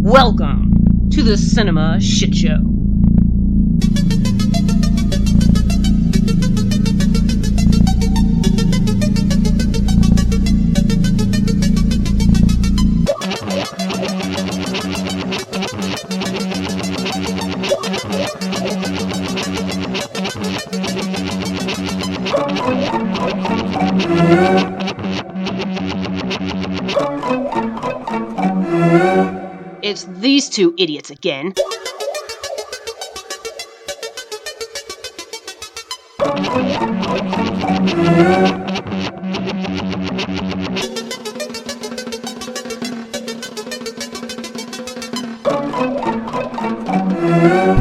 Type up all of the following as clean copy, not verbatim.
Welcome to the Cinema Shit Show. It's these two idiots again.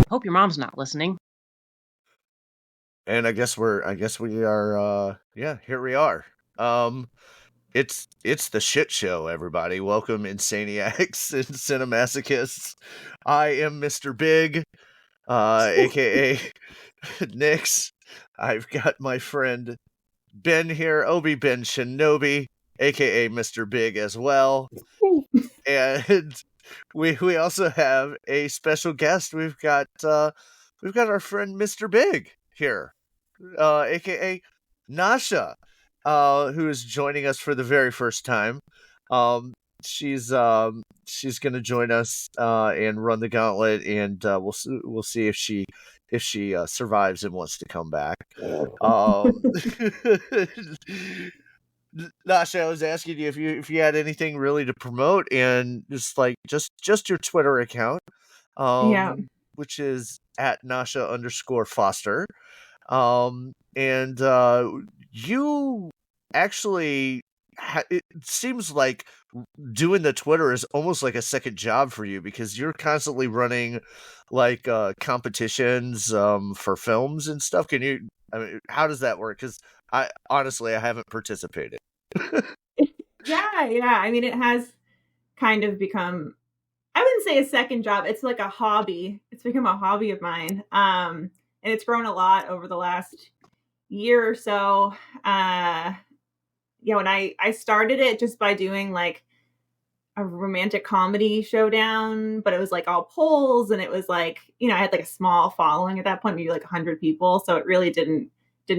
Hope your mom's not listening. And I guess we are, here we are. It's the shit show, everybody. Welcome, Insaniacs and Cinemasochists. I am Mr. Big, aka Nix. I've got my friend Ben here, Obi Ben Shinobi, aka Mr. Big as well. And we also have a special guest. We've got our friend Mr. Big here, aka Nasha, who is joining us for the very first time. She's going to join us and run the gauntlet, and we'll see if she survives and wants to come back. Nasha, I was asking you if you had anything really to promote, and just your Twitter account, which is at Nasha_Foster. And you actually, it seems like doing the Twitter is almost like a second job for you, because you're constantly running like competitions for films and stuff. How does that work? Because I haven't participated. Yeah. I mean, it has kind of become, I wouldn't say a second job. It's like a hobby. It's become a hobby of mine. And it's grown a lot over the last year or so. When I started it just by doing like a romantic comedy showdown, but it was like all polls, and it was like, I had like a small following at that point, maybe like 100 people. So it really didn't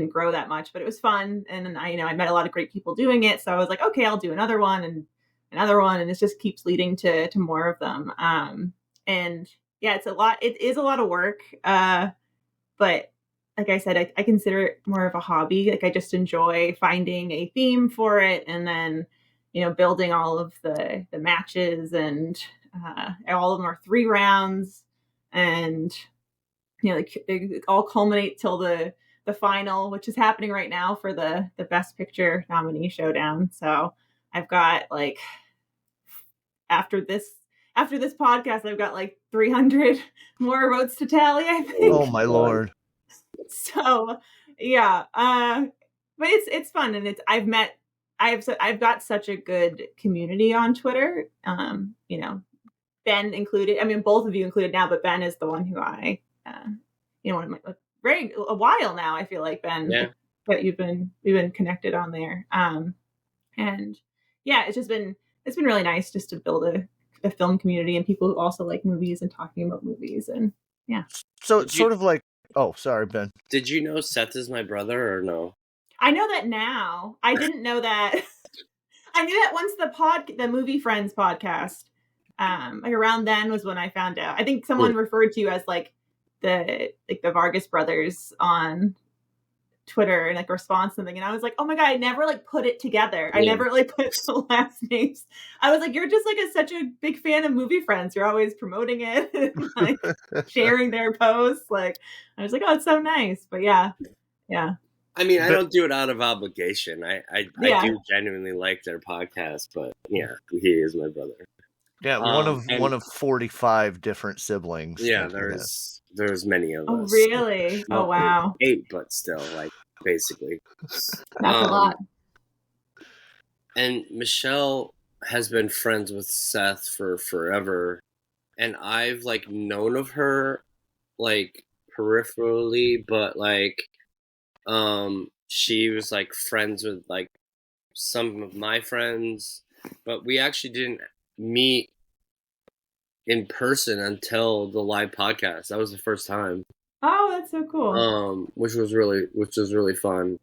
grow that much, but it was fun. And then I met a lot of great people doing it. So I was like, okay, I'll do another one and another one. And it just keeps leading to more of them. And yeah, it's a lot. It is a lot of work. But like I said, I consider it more of a hobby. Like I just enjoy finding a theme for it, and then, building all of the matches, and all of them are 3 rounds, and, they all culminate till the final, which is happening right now for the Best Picture nominee showdown. So I've got like, after this podcast, I've got like 300 more votes to tally, I think. Oh my Lord. So yeah, but it's fun, and I've got such a good community on Twitter. Ben included. I mean, both of you included now, but Ben is the one who I, one of my a while now. I feel like Ben, that we've been connected on there. And yeah, it's been really nice just to build a film community and people who also like movies and talking about movies, and yeah. So it's sort of like. Oh, sorry, Ben. Did you know Seth is my brother or no? I know that now. I didn't know that. I knew that once the Movie Friends podcast, like around then was when I found out. I think someone referred to you as like the Vargas brothers on Twitter, and like response something, and I was like, oh my god, I never like put it together. I never like put the last names. I was like, you're just like such a big fan of Movie Friends. You're always promoting it and like sharing their posts. Like I was like, oh, it's so nice. But yeah. I mean, I don't do it out of obligation. I do genuinely like their podcast, but yeah, he is my brother. Yeah, one of 45 different siblings. Yeah, there's many of us. Oh, really? Well, oh, wow. 8, but still, like, basically. That's a lot. And Michelle has been friends with Seth for forever, and I've, like, known of her, like, peripherally, but, like, she was, like, friends with, like, some of my friends, but we actually didn't meet in person until the live podcast. That was the first time. Oh, that's so cool. Which was really fun.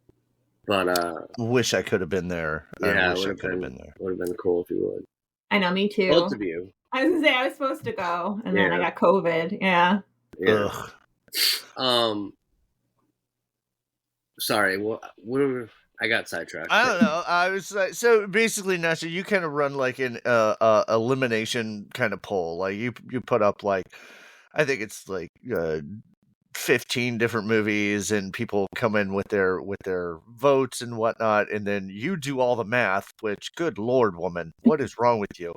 But Wish I could have been there. yeah, I wish I could have been there. Would have been cool if you would. I know, me too. Both of you. I was gonna say I was supposed to go, and then I got COVID. Yeah. Yeah. Ugh. Sorry. I got sidetracked. I don't know. I was like, so basically, Nasha, you kind of run like an elimination kind of poll. Like you put up like, I think it's like 15 different movies, and people come in with their votes and whatnot, and then you do all the math. Which, good Lord, woman, what is wrong with you?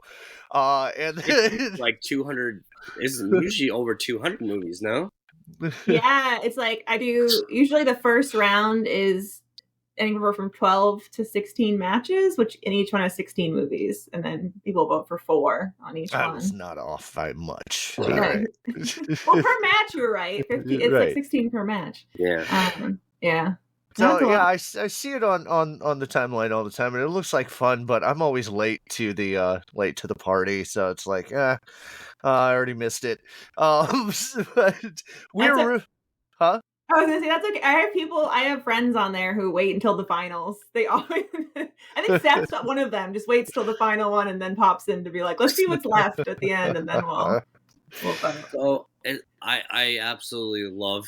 And it's like 200. It's usually over 200 movies, no? Yeah, it's like I do. Usually, the first round is anywhere from 12 to 16 matches, which in each one has 16 movies, and then people vote for 4 on each one. I was not off by much. Well, Right. well, per match, you're right. 50, it's Right. like 16 per match. Yeah. Yeah. So yeah, I see it on the timeline all the time, and it looks like fun. But I'm always late to the party, so it's like, I already missed it. But huh? I was gonna say that's okay. I have friends on there who wait until the finals. They always, I think Seth's one of them. Just waits till the final one and then pops in to be like, let's see what's left at the end, and then we'll fight. So I absolutely love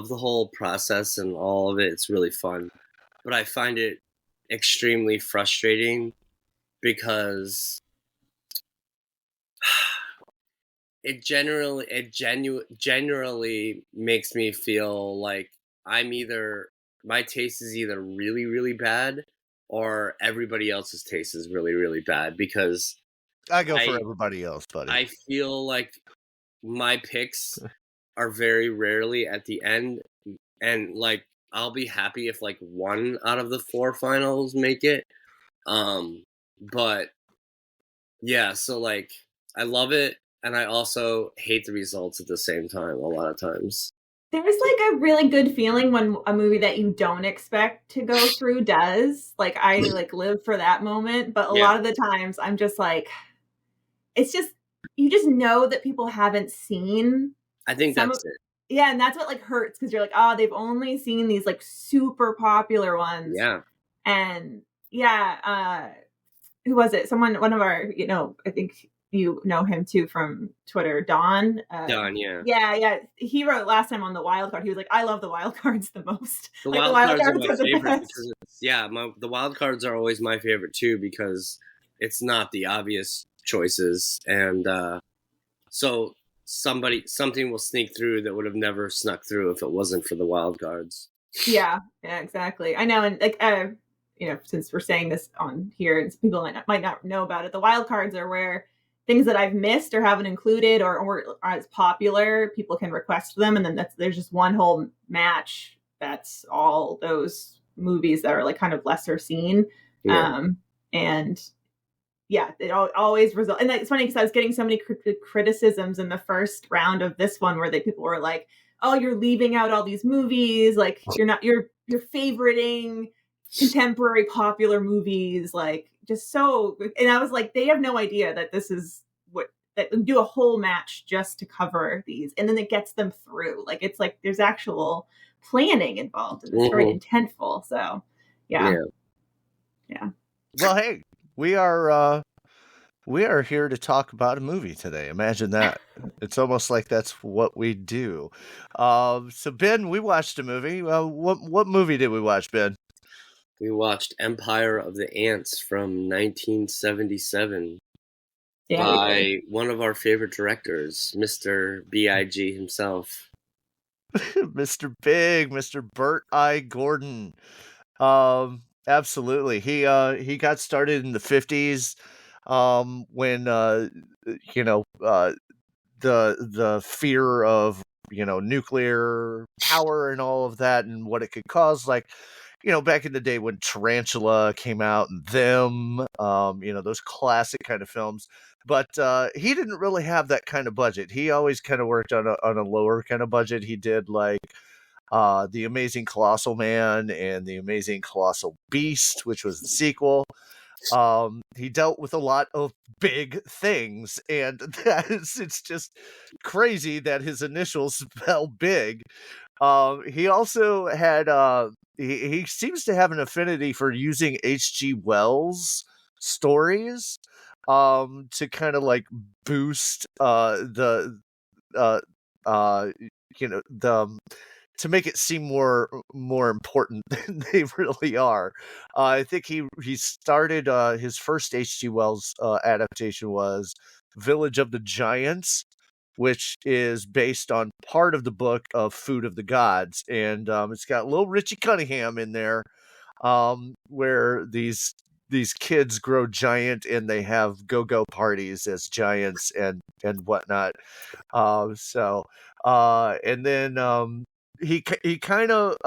the whole process and all of it. It's really fun, but I find it extremely frustrating because it generally makes me feel like my taste is either really, really bad or everybody else's taste is really, really bad, because I go for everybody else, buddy. I feel like my picks are very rarely at the end, and like I'll be happy if like 1 out of the 4 finals make it. But yeah, so like I love it, and I also hate the results at the same time a lot of times. There's like a really good feeling when a movie that you don't expect to go through does. Like I like live for that moment, but a lot of the times I'm just like, it's just, you just know that people haven't seen. I think that's it. Yeah, and that's what like hurts, because you're like, oh, they've only seen these like super popular ones. Yeah. And yeah, who was it? One of our, I think you know him too from Twitter, Don. Don, yeah. Yeah. He wrote last time on the wild card. He was like, I love the wild cards the most. The like, wild cards are my favorite because the wild cards are always my favorite too, because it's not the obvious choices, and so something will sneak through that would have never snuck through if it wasn't for the wild cards. Yeah, exactly. I know, and like since we're saying this on here, and people might not know about it, the wild cards are where things that I've missed or haven't included or are as popular, people can request them, and then there's just one whole match that's all those movies that are like kind of lesser seen. And yeah, it always result. And it's funny because I was getting so many criticisms in the first round of this one where people were like, "Oh, you're leaving out all these movies. Like you're favoriting contemporary popular movies, like just so." And I was like, they have no idea that this is that we do a whole match just to cover these, and then it gets them through. Like it's like there's actual planning involved, and it's very intentful. So yeah. Well, hey, we are here to talk about a movie today. Imagine that. It's almost like that's what we do. So Ben, we watched a movie. What movie did we watch, Ben? We watched Empire of the Ants from 1977 by one of our favorite directors, Mr. B.I.G. himself. Mr. Big, Mr. Burt I. Gordon. Absolutely. He got started in the 50s when the fear of nuclear power and all of that and what it could cause, like back in the day when Tarantula came out and Them, those classic kind of films. But he didn't really have that kind of budget. He always kind of worked on a lower kind of budget. He did like The Amazing Colossal Man and The Amazing Colossal Beast, which was the sequel. He dealt with a lot of big things, and it's just crazy that his initials spell big. He also had he seems to have an affinity for using H.G. Wells stories to kind of like boost the uh the to make it seem more important than they really are. I think he started his first H.G. Wells adaptation was Village of the Giants, which is based on part of the book of Food of the Gods, and it's got little Richie Cunningham in there, where these kids grow giant and they have go-go parties as giants and whatnot. And then he kind of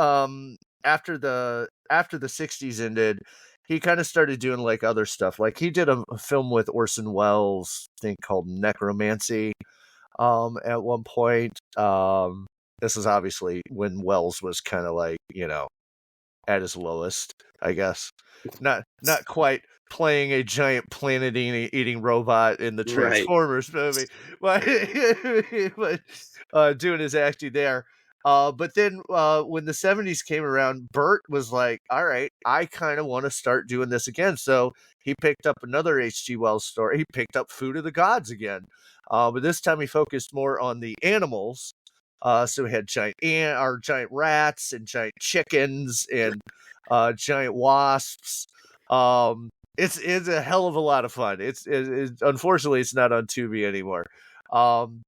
after the 60s ended, he kind of started doing like other stuff. Like he did a film with Orson Welles, I think called Necromancy, at one point. This is obviously when Wells was kind of like, at his lowest, I guess. Not quite playing a giant planet eating robot in the Transformers movie, but doing his acting there. But then when the 70s came around, Bert was like, all right, I kind of want to start doing this again. So he picked up another H.G. Wells story. He picked up Food of the Gods again. But this time he focused more on the animals. So we had giant rats and giant chickens and giant wasps. It's a hell of a lot of fun. It's unfortunately it's not on Tubi anymore. And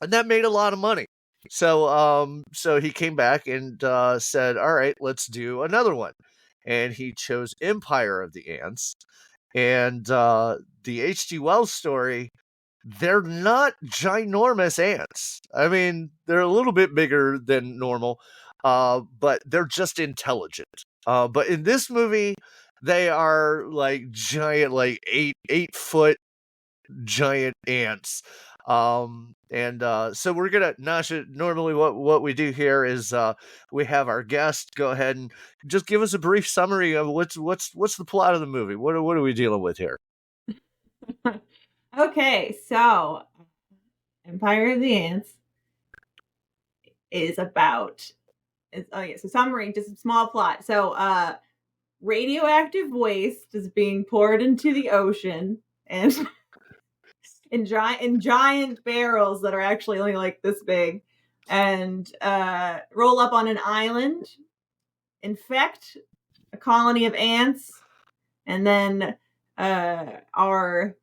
that made a lot of money. So he came back and said, all right, let's do another one. And he chose Empire of the Ants. And the H.G. Wells story, they're not ginormous ants. I mean, they're a little bit bigger than normal, but they're just intelligent. But in this movie, they are like giant, like 8-foot giant ants. So we're gonna, Nasha, normally what we do here is we have our guest go ahead and just give us a brief summary of what's the plot of the movie. What are we dealing with here? Okay, so Empire of the Ants is about. So summary, just a small plot. So radioactive waste is being poured into the ocean and in giant barrels that are actually only like this big, and roll up on an island, infect a colony of ants, and then our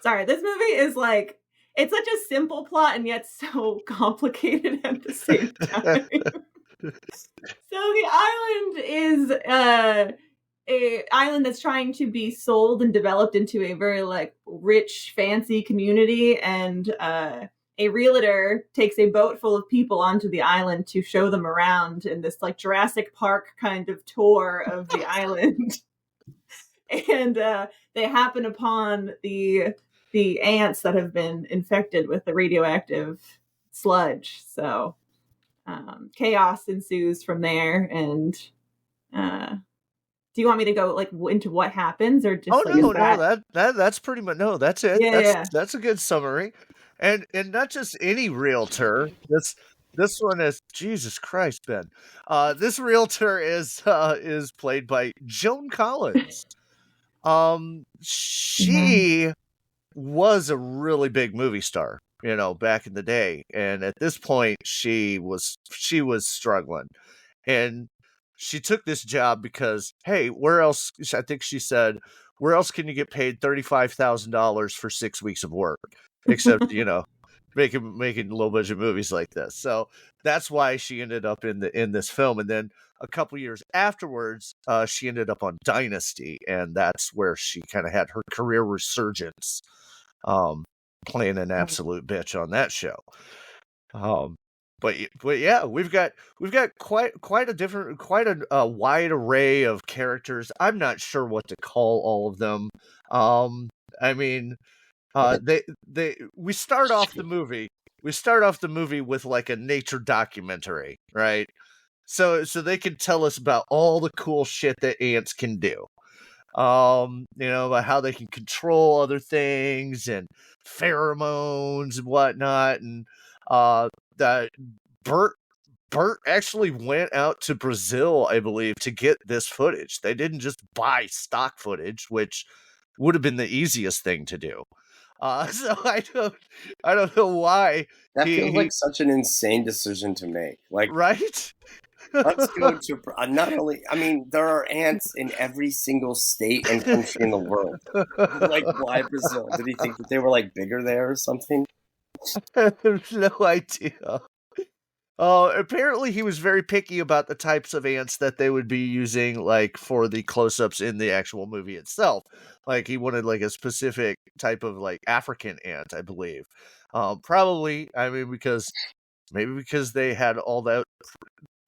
sorry, this movie is like, it's such a simple plot and yet so complicated at the same time. So the island is a island that's trying to be sold and developed into a very like rich, fancy community, and a realtor takes a boat full of people onto the island to show them around in this like Jurassic Park kind of tour of the island. And they happen upon the ants that have been infected with the radioactive sludge. So chaos ensues from there. And do you want me to go like into what happens, or just? That's pretty much, no, that's it. That's a good summary, and not just any realtor. This one is, Jesus Christ, Ben. This realtor is played by Joan Collins. She was a really big movie star, back in the day, and at this point she was struggling, and she took this job because, hey, where else? I think she said, where else can you get paid $35,000 for 6 weeks of work, except making low budget movies like this. So that's why she ended up in this film, and then a couple years afterwards, she ended up on Dynasty, and that's where she kind of had her career resurgence, playing an absolute bitch on that show. But yeah, we've got quite a wide array of characters. I'm not sure what to call all of them. I mean, we start off the movie with like a nature documentary, right? So they can tell us about all the cool shit that ants can do. About how they can control other things and pheromones and whatnot. And that Bert actually went out to Brazil, I believe, to get this footage. They didn't just buy stock footage, which would have been the easiest thing to do. So I don't know why That feels like such an insane decision to make. Like, right? let's go to not only. I mean, there are ants in every single state and country in the world. Like, why Brazil? Did he think that they were like bigger there or something? I have no idea. Apparently he was very picky about the types of ants that they would be using, like, for the close-ups in the actual movie itself. Like, he wanted, like, a specific type of, like, African ant, I believe. Probably, I mean, because they had all that.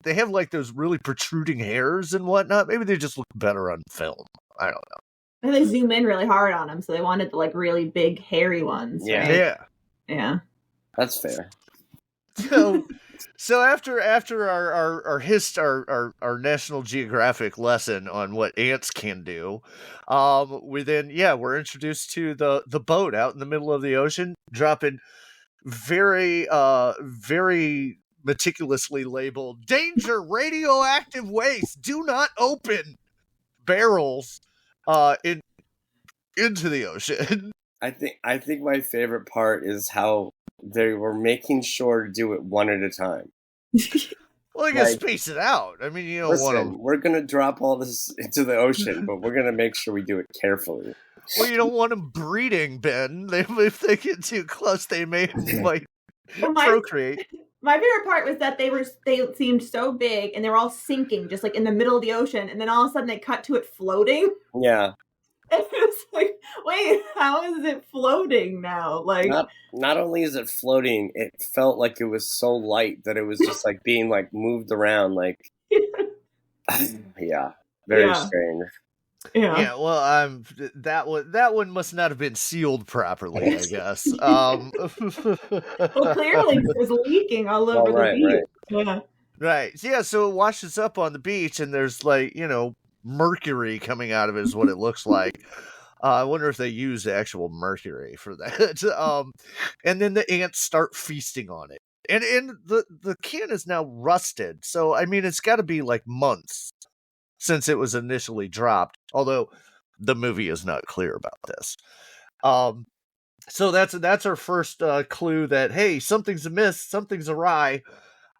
They have, like, those really protruding hairs and whatnot. Maybe they just look better on film. I don't know. And they zoom in really hard on them, so they wanted the, like, really big, hairy ones. Yeah. Right? Yeah. That's fair. So after our National Geographic lesson on what ants can do, we're introduced to the boat out in the middle of the ocean, dropping very meticulously labeled "Danger! Radioactive waste! Do not open!" barrels into the ocean. I think my favorite part is how they were making sure to do it one at a time. Well, you gotta space it out. I mean, you don't Listen, want to. We're gonna drop all this into the ocean, but we're gonna make sure we do it carefully. Well, you don't want them breeding, Ben. If they get too close, they might procreate. My favorite part was that they seemed so big and they were all sinking, just like in the middle of the ocean, and then all of a sudden they cut to it floating. Yeah. And it's like, wait, how is it floating now? Like, not only is it floating, it felt like it was so light that it was just like being like moved around, like yeah, very strange. Yeah. Well, that one must not have been sealed properly, I guess. Well, clearly it was leaking all over the beach. Right. Right. Yeah. So it washes up on the beach, and there's like mercury coming out of it is what it looks like. I wonder if they use actual mercury for that. And then the ants start feasting on it, and the can is now rusted. So I mean, it's got to be like months since it was initially dropped. Although the movie is not clear about this. So that's our first clue that, hey, something's amiss, something's awry.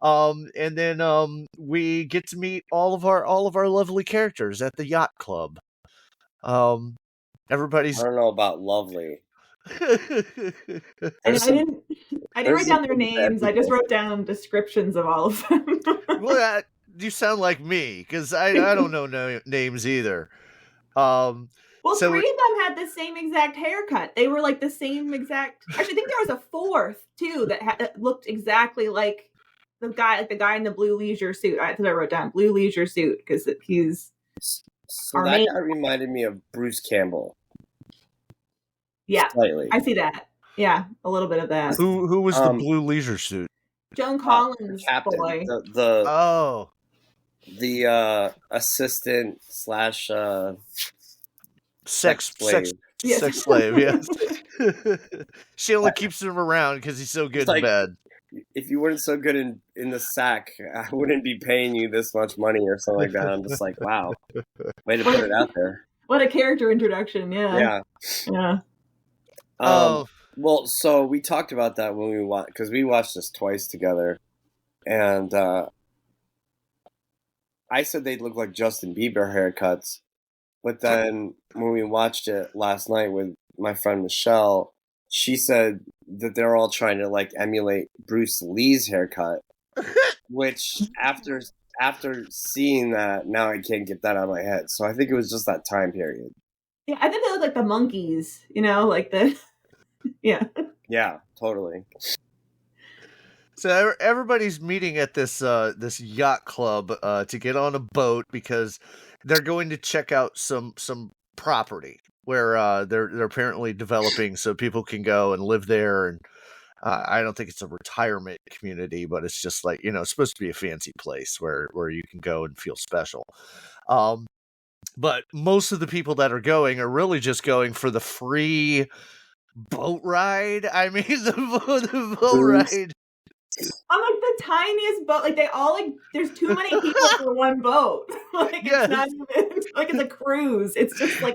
And then we get to meet all of our lovely characters at the yacht club. Everybody's. I don't know about lovely. I didn't write down their names. I just wrote down descriptions of all of them. Well, you sound like me, because I don't know names either. Well, so 3 of them had the same exact haircut. They were like the same exact. Actually, I think there was a 4th too that looked exactly like the guy in the blue leisure suit. I think I wrote down blue leisure suit because he's. So that guy reminded me of Bruce Campbell. Yeah, slightly. I see that. Yeah, a little bit of that. Who was the blue leisure suit? Joan Collins, captain, boy. The assistant / sex slave. Sex slave, yes. She only keeps him around because he's so good in bed. If you weren't so good in the sack, I wouldn't be paying you this much money or something like that. I'm just like, wow. Way to put it out there. What a character introduction, yeah. Well, so we talked about that when we watched, because we watched this twice together, and I said they'd look like Justin Bieber haircuts, but then when we watched it last night with my friend Michelle, she said that they're all trying to like emulate Bruce Lee's haircut, which after seeing that, now I can't get that out of my head. So I think it was just that time period. Yeah, I think they look like the monkeys, like the. Yeah. Yeah, totally. So everybody's meeting at this yacht club to get on a boat because they're going to check out some property where they're apparently developing so people can go and live there and I don't think it's a retirement community, but it's just like, it's supposed to be a fancy place where you can go and feel special. But most of the people that are going are really just going for the free boat ride. I mean, the boat ride. I'm like the tiniest boat. Like they all there's too many people for one boat. Like Yes. it's not even like it's a cruise. It's just like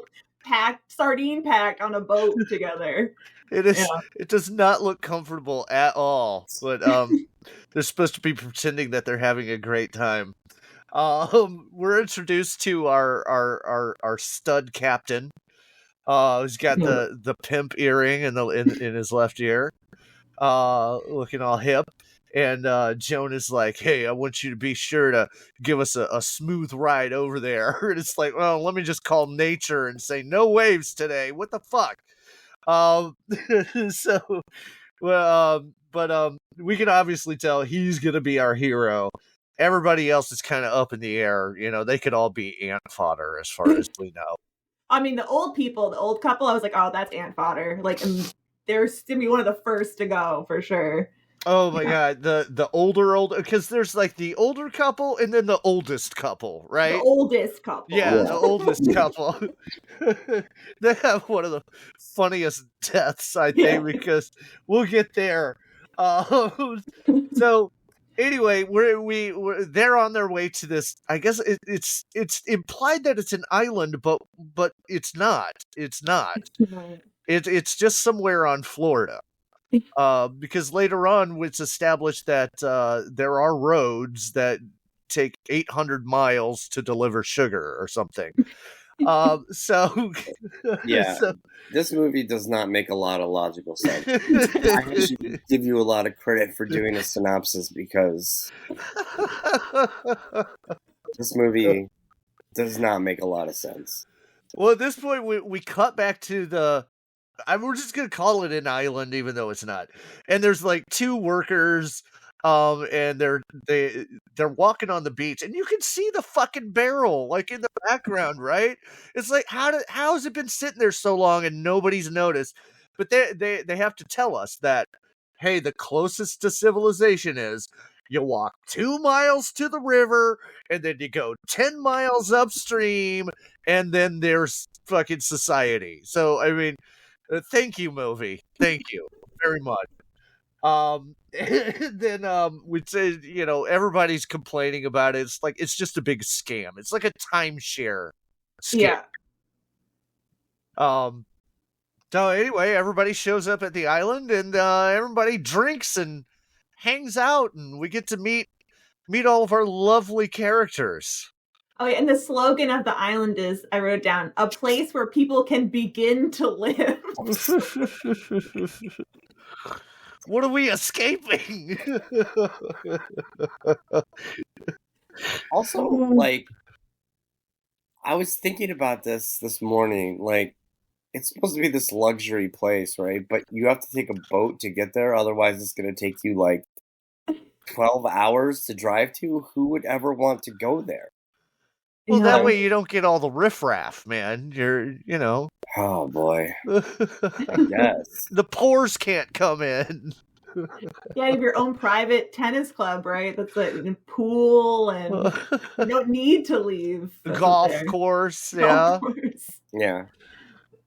sardine packed on a boat together. It is. Yeah. It does not look comfortable at all. But they're supposed to be pretending that they're having a great time. We're introduced to our stud captain. Who's got the pimp earring in his left ear. Looking all hip. And Joan is like, hey, I want you to be sure to give us a smooth ride over there. And it's like, well, let me just call nature and say no waves today. What the fuck? So, well, but we can obviously tell he's going to be our hero. Everybody else is kind of up in the air. They could all be ant fodder as far as we know. I mean, the old couple, I was like, oh, that's ant fodder. Like, they're going to be one of the first to go for sure. Oh my God, the older, because there's like the older couple and then the oldest couple, right? The oldest couple. Yeah, the oldest couple. They have one of the funniest deaths, I think, because we'll get there. So anyway, they're on their way to this. I guess it's implied that it's an island, but it's not. It's not. It's just somewhere on Florida. Because later on it's established that there are roads that take 800 miles to deliver sugar or something. So this movie does not make a lot of logical sense. I should give you a lot of credit for doing a synopsis because this movie does not make a lot of sense. Well, at this point we cut back to we're just gonna call it an island, even though it's not. And there's like two workers, and they're walking on the beach, and you can see the fucking barrel like in the background, right? It's like how has it been sitting there so long and nobody's noticed? But they have to tell us that, hey, the closest to civilization is you walk 2 miles to the river, and then you go 10 miles upstream, and then there's fucking society. So I mean. Thank you, movie. Thank you very much. Then we'd say, everybody's complaining about it. It's like it's just a big scam. It's like a timeshare scam. Yeah. So anyway, everybody shows up at the island, and everybody drinks and hangs out, and we get to meet all of our lovely characters. Oh, yeah, and the slogan of the island is, I wrote down, a place where people can begin to live. What are we escaping? Also, like, I was thinking about this morning. Like, it's supposed to be this luxury place, right? But you have to take a boat to get there. Otherwise, it's going to take you, like, 12 hours to drive to. Who would ever want to go there? Well, that way you don't get all the riffraff, man. You're. Oh, boy. Yes. The pores can't come in. Yeah, you have your own private tennis club, right? That's a pool, and you don't need to leave. Golf course, yeah. Yeah.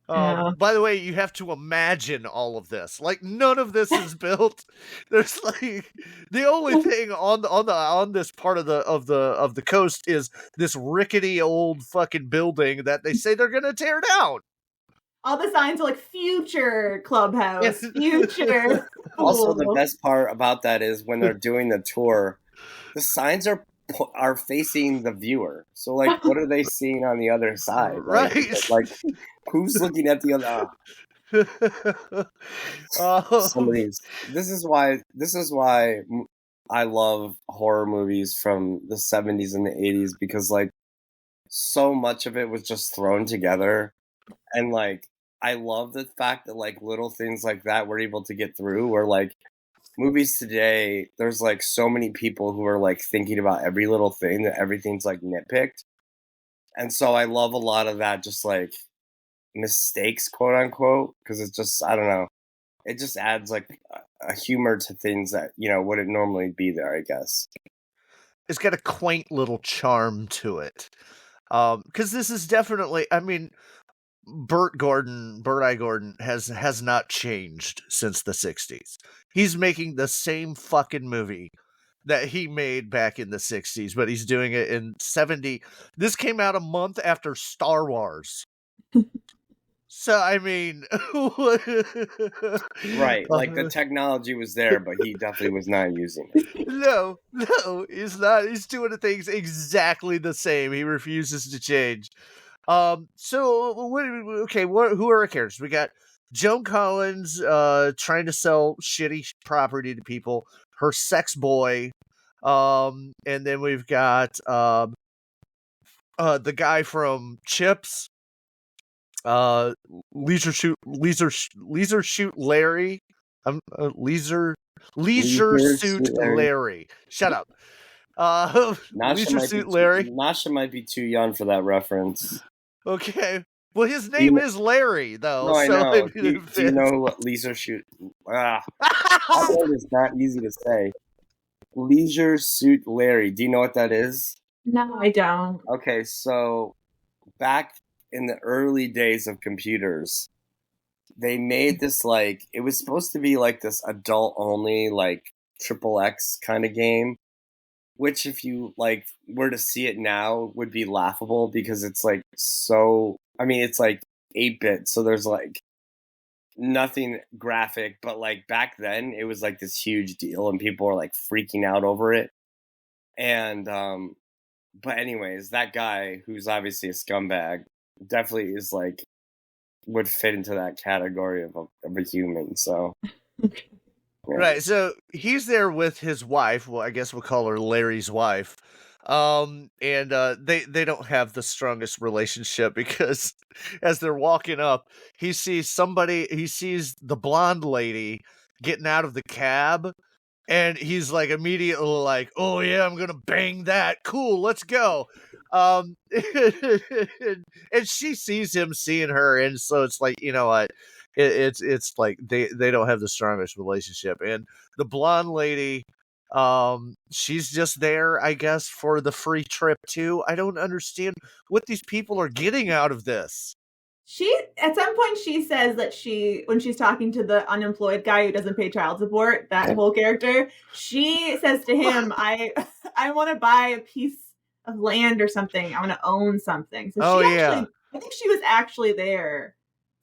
By the way, you have to imagine all of this. Like, none of this is built. There's like the only thing on this part of the coast is this rickety old fucking building that they say they're gonna tear down. All the signs are like future clubhouse, future. Also, the best part about that is when they're doing the tour, the signs are facing the viewer. So, like, what are they seeing on the other side? Right. Like who's looking at the other? Some of these. This is why I love horror movies from the 70s and the 80s, because like so much of it was just thrown together, and like I love the fact that like little things like that were able to get through. Where like movies today, there's like so many people who are like thinking about every little thing, that everything's like nitpicked. And so I love a lot of that, just like mistakes, quote unquote, because it's just, I don't know, it just adds like a humor to things that wouldn't normally be there, I guess. It's got a quaint little charm to it. Because this is definitely, I mean, Burt I. Gordon has not changed since the 60s. He's making the same fucking movie that he made back in the 60s, but he's doing it in 70. This came out a month after Star Wars. So, I mean... Right, like the technology was there, but he definitely was not using it. No, he's not. He's doing the things exactly the same. He refuses to change. So who are our characters? We got Joan Collins trying to sell shitty property to people, her sex boy, and then we've got the guy from Chips, Leisure Shoot Larry, Leisure Suit Larry. Shut up. Leisure Suit Larry. Nasha might be too young for that reference. Okay. Well, his name is Larry, though. No, I know. Do you know what Leisure Suit? That word is not easy to say. Leisure Suit Larry. Do you know what that is? No, I don't. Okay, so back in the early days of computers, they made this it was supposed to be like this adult-only, XXX kind of game. Which, if you were to see it now, would be laughable because it's so. I mean, it's 8-bit, so there's nothing graphic. But back then, it was this huge deal, and people were freaking out over it. And but anyways, that guy who's obviously a scumbag definitely is would fit into that category of a human. So. Yeah. Right, so he's there with his wife. Well, I guess we'll call her Larry's wife. And they don't have the strongest relationship because as they're walking up, he sees the blonde lady getting out of the cab, and he's immediately oh yeah, I'm gonna bang that. Cool, let's go. And she sees him seeing her, and so it's you know what? It's they don't have the strongest relationship, and the blonde lady, she's just there, I guess, for the free trip too. I don't understand what these people are getting out of this. At some point she says that when she's talking to the unemployed guy who doesn't pay child support, that whole character, she says to him, I want to buy a piece of land or something. I want to own something. So I think she was actually there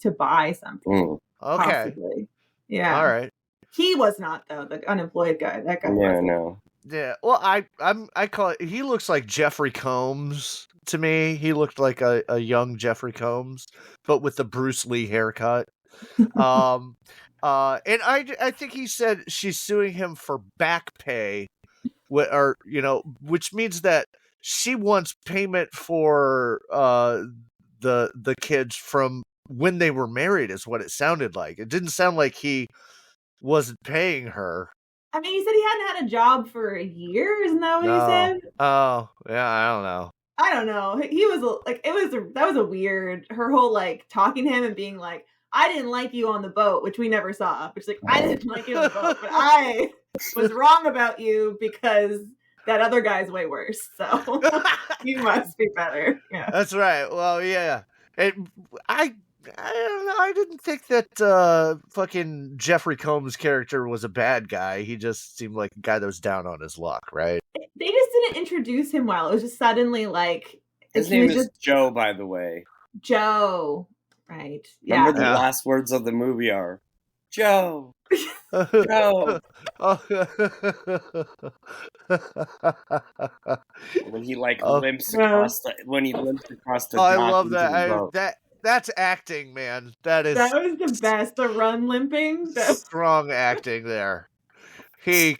to buy something. Okay. Possibly. Yeah. All right. He was not, though, the unemployed guy. That guy wasn't. No. Yeah. Well, I call it, he looks like Jeffrey Combs to me. He looked like a young Jeffrey Combs, but with the Bruce Lee haircut. And I think he said she's suing him for back pay, which means that she wants payment for the kids from when they were married, is what it sounded like. It didn't sound like he wasn't paying her. I mean, he said he hadn't had a job for a year. Isn't that what he said? Oh, yeah, I don't know. He was that was a weird, her whole talking to him and being I didn't like you on the boat, which we never saw. Which I didn't like you on the boat, but I was wrong about you because that other guy's way worse. So you must be better. Yeah. That's right. Well, yeah. I don't know. I didn't think that fucking Jeffrey Combs' character was a bad guy. He just seemed like a guy that was down on his luck, right? They just didn't introduce him well. It was just suddenly his name is Joe, by the way. Joe, right? Yeah. Remember the last words of the movie are Joe. Joe. When he limps across the I love that. That's acting, man. That was the best. The run limping. Strong acting there. He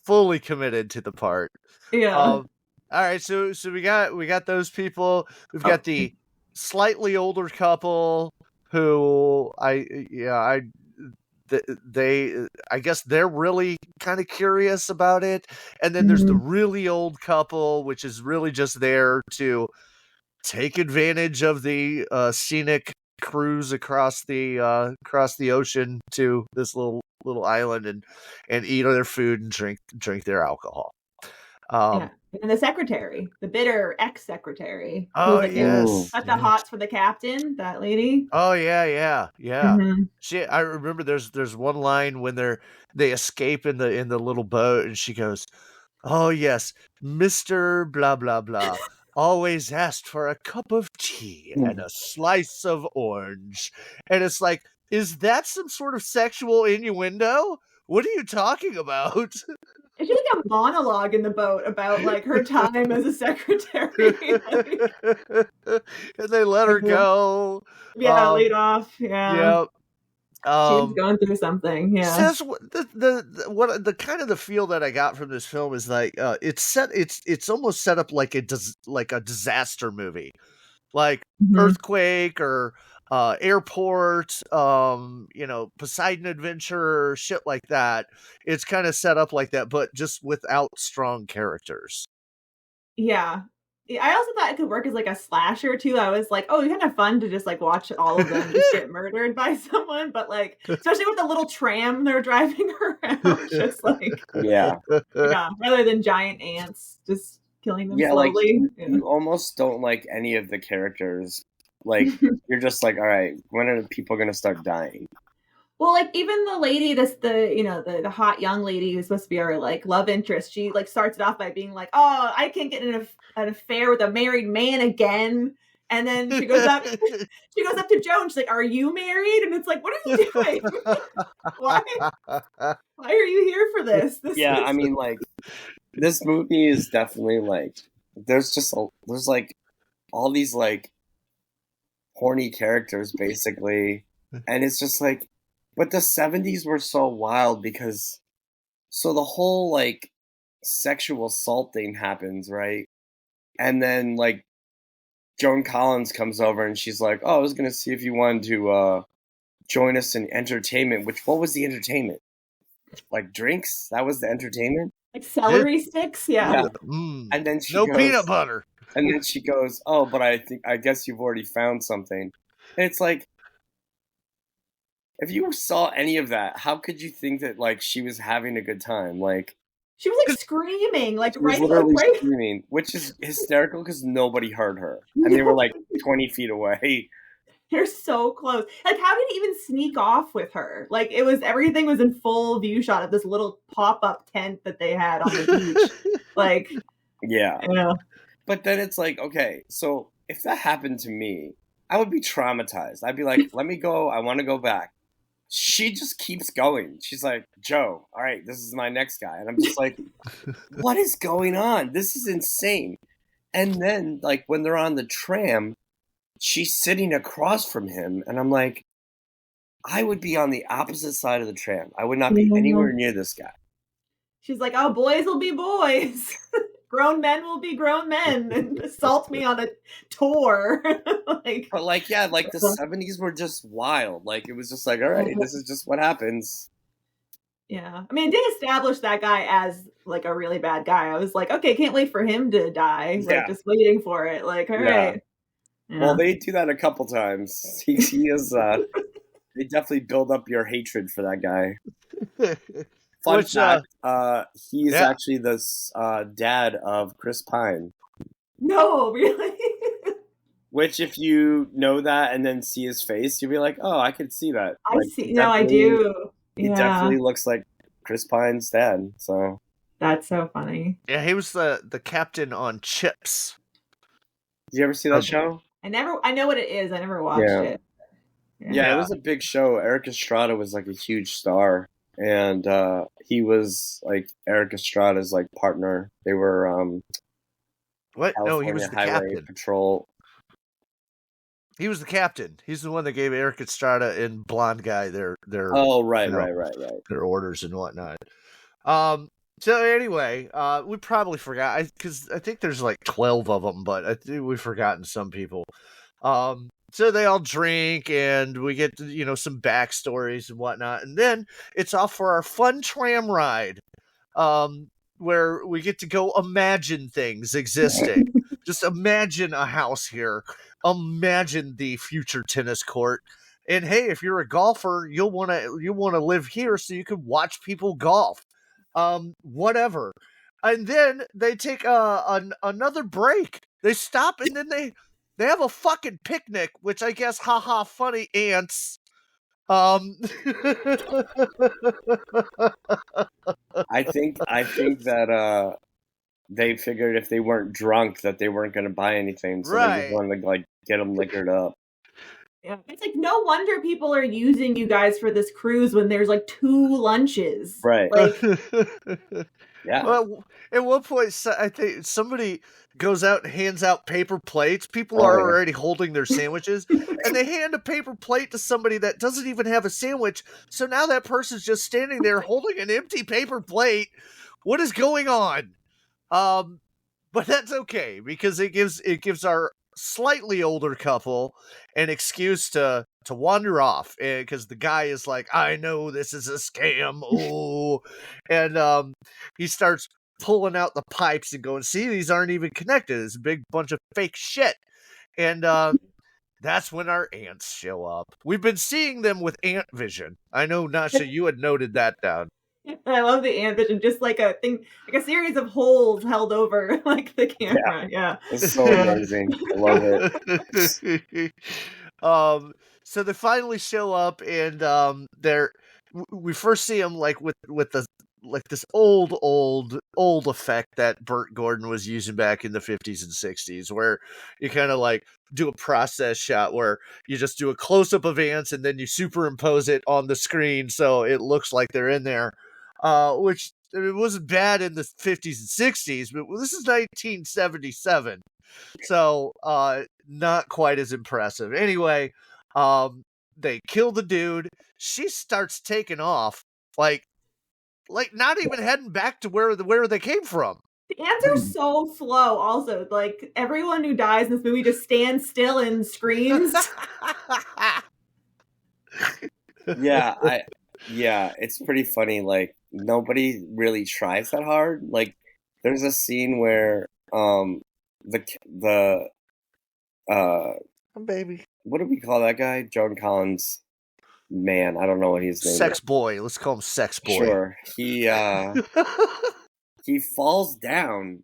fully committed to the part. Yeah. All right, so we got those people. We've got the slightly older couple who I guess they're really kind of curious about it. And then there's the really old couple, which is really just there to take advantage of the scenic cruise across the ocean to this little little island and eat their food and drink their alcohol. Yeah. And the secretary, the bitter ex-secretary. Oh, like, yes. Got the hots for the captain, that lady. Oh, yeah. Mm-hmm. I remember there's one line when they escape in the little boat, and she goes, "Oh, yes, Mr. blah, blah, blah, always asked for a cup of tea and a slice of orange." And it's like, is that some sort of sexual innuendo? What are you talking about? It's just like a monologue in the boat about like her time as a secretary. And they let her go. Yeah, laid off. Yeah. Yep. She was going through something. Yeah. Says the kind of the feel that I got from this film is like it's almost set up like a disaster movie, like earthquake or airport, Poseidon Adventure, shit like that. It's kind of set up like that, but just without strong characters. Yeah. I also thought it could work as like a slasher too. I was like, oh, it's kind of fun to just like watch all of them just get murdered by someone, but like, especially with the little tram they're driving around, just like, yeah, rather than giant ants just killing them slowly. Like, you almost don't like any of the characters. Like, you're just like, all right, when are people going to start dying? Well, like even the lady, the hot young lady who's supposed to be our like love interest, she like starts it off by being like, "Oh, I can't get an affair with a married man again," and then she goes up to Joan. She's like, "Are you married?" And it's like, "What are you doing? Why are you here for this?" I mean, like this movie is definitely like there's like all these like horny characters basically, and it's just like. But the 70s were so wild because the whole like sexual assault thing happens, right? And then like Joan Collins comes over and she's like, "Oh, I was going to see if you wanted to join us in entertainment." What was the entertainment? Like drinks? That was the entertainment? Like celery sticks? Yeah. And then she goes, peanut butter. And then she goes, "Oh, but I guess you've already found something." And it's like, if you saw any of that, how could you think that like she was having a good time? Like she was like screaming, like screaming, which is hysterical because nobody heard her, and they were like 20 feet away. They're so close. Like, how did he even sneak off with her? Like, everything was in full view shot of this little pop-up tent that they had on the beach. Like, yeah. But then it's like, okay, so if that happened to me, I would be traumatized. I'd be like, let me go. I want to go back. She just keeps going. She's like, "Joe, all right, this is my next guy." And I'm just like, what is going on? This is insane. And then, like, when they're on the tram, she's sitting across from him. And I'm like, I would be on the opposite side of the tram. I would not be anywhere near this guy. She's like, "Oh, boys will be boys. Grown men will be grown men and assault me on a tour." But like, yeah, like the 70s were just wild. Like it was just like, all right, this is just what happens. Yeah. I mean, it did establish that guy as like a really bad guy. I was like, okay, can't wait for him to die. Like just waiting for it. Like, all right. Yeah. Well, they do that a couple times. He is they definitely build up your hatred for that guy. Fun fact, he's actually the dad of Chris Pine. No, really? Which, if you know that and then see his face, you'll be like, "Oh, I could see that." I see. No, I do. He definitely looks like Chris Pine's dad. So that's so funny. Yeah, he was the captain on Chips. Did you ever see that show? I know what it is. I never watched it. Yeah, it was a big show. Eric Estrada was like a huge star. And he was like Eric Estrada's like partner. They were what? California No, he was the Highway captain. Patrol. He was the captain. He's the one that gave Eric Estrada and Blonde Guy their Right. Their orders and whatnot. So anyway, we probably forgot because I think there's like 12 of them, but I think we've forgotten some people. So they all drink, and we get some backstories and whatnot, and then it's off for our fun tram ride, where we get to go imagine things existing. Just imagine a house here. Imagine the future tennis court, And hey, if you're a golfer, you'll want to live here so you can watch people golf. Whatever. And then they take another break. They stop and then they have a fucking picnic, which I guess, haha, funny ants. I think that they figured if they weren't drunk that they weren't going to buy anything, so they just wanted to like get them liquored up. Yeah. It's like no wonder people are using you guys for this cruise when there's like 2 lunches. Right. Like, yeah. Well, at one point, I think somebody goes out and hands out paper plates. People are already holding their sandwiches, and they hand a paper plate to somebody that doesn't even have a sandwich. So now that person's just standing there holding an empty paper plate. What is going on? But that's okay because it gives our slightly older couple an excuse to wander off, because the guy is like, I know this is a scam. Oh, and he starts pulling out the pipes and going, see, these aren't even connected. It's a big bunch of fake shit. And that's when our ants show up. We've been seeing them with ant vision. I know, Nasha, you had noted that down. I love the ant vision, just like a thing, like a series of holes held over like the camera. Yeah. It's so amazing. I love it. So they finally show up, and we first see them like with the like this old effect that Burt Gordon was using back in the 50s and 60s, where you kind of like do a process shot where you just do a close up of ants and then you superimpose it on the screen so it looks like they're in there. Which it wasn't bad in the 50s and 60s, but this is 1977. So, not quite as impressive. Anyway, they kill the dude. She starts taking off, like not even heading back to where they came from. The ants are so slow. Also, like everyone who dies in this movie just stands still and screams. Yeah, it's pretty funny. Like nobody really tries that hard. Like there's a scene where the baby, what do we call that guy? Joan Collins. Man, I don't know what his name is. Sex boy. Let's call him Sex boy. Sure. He falls down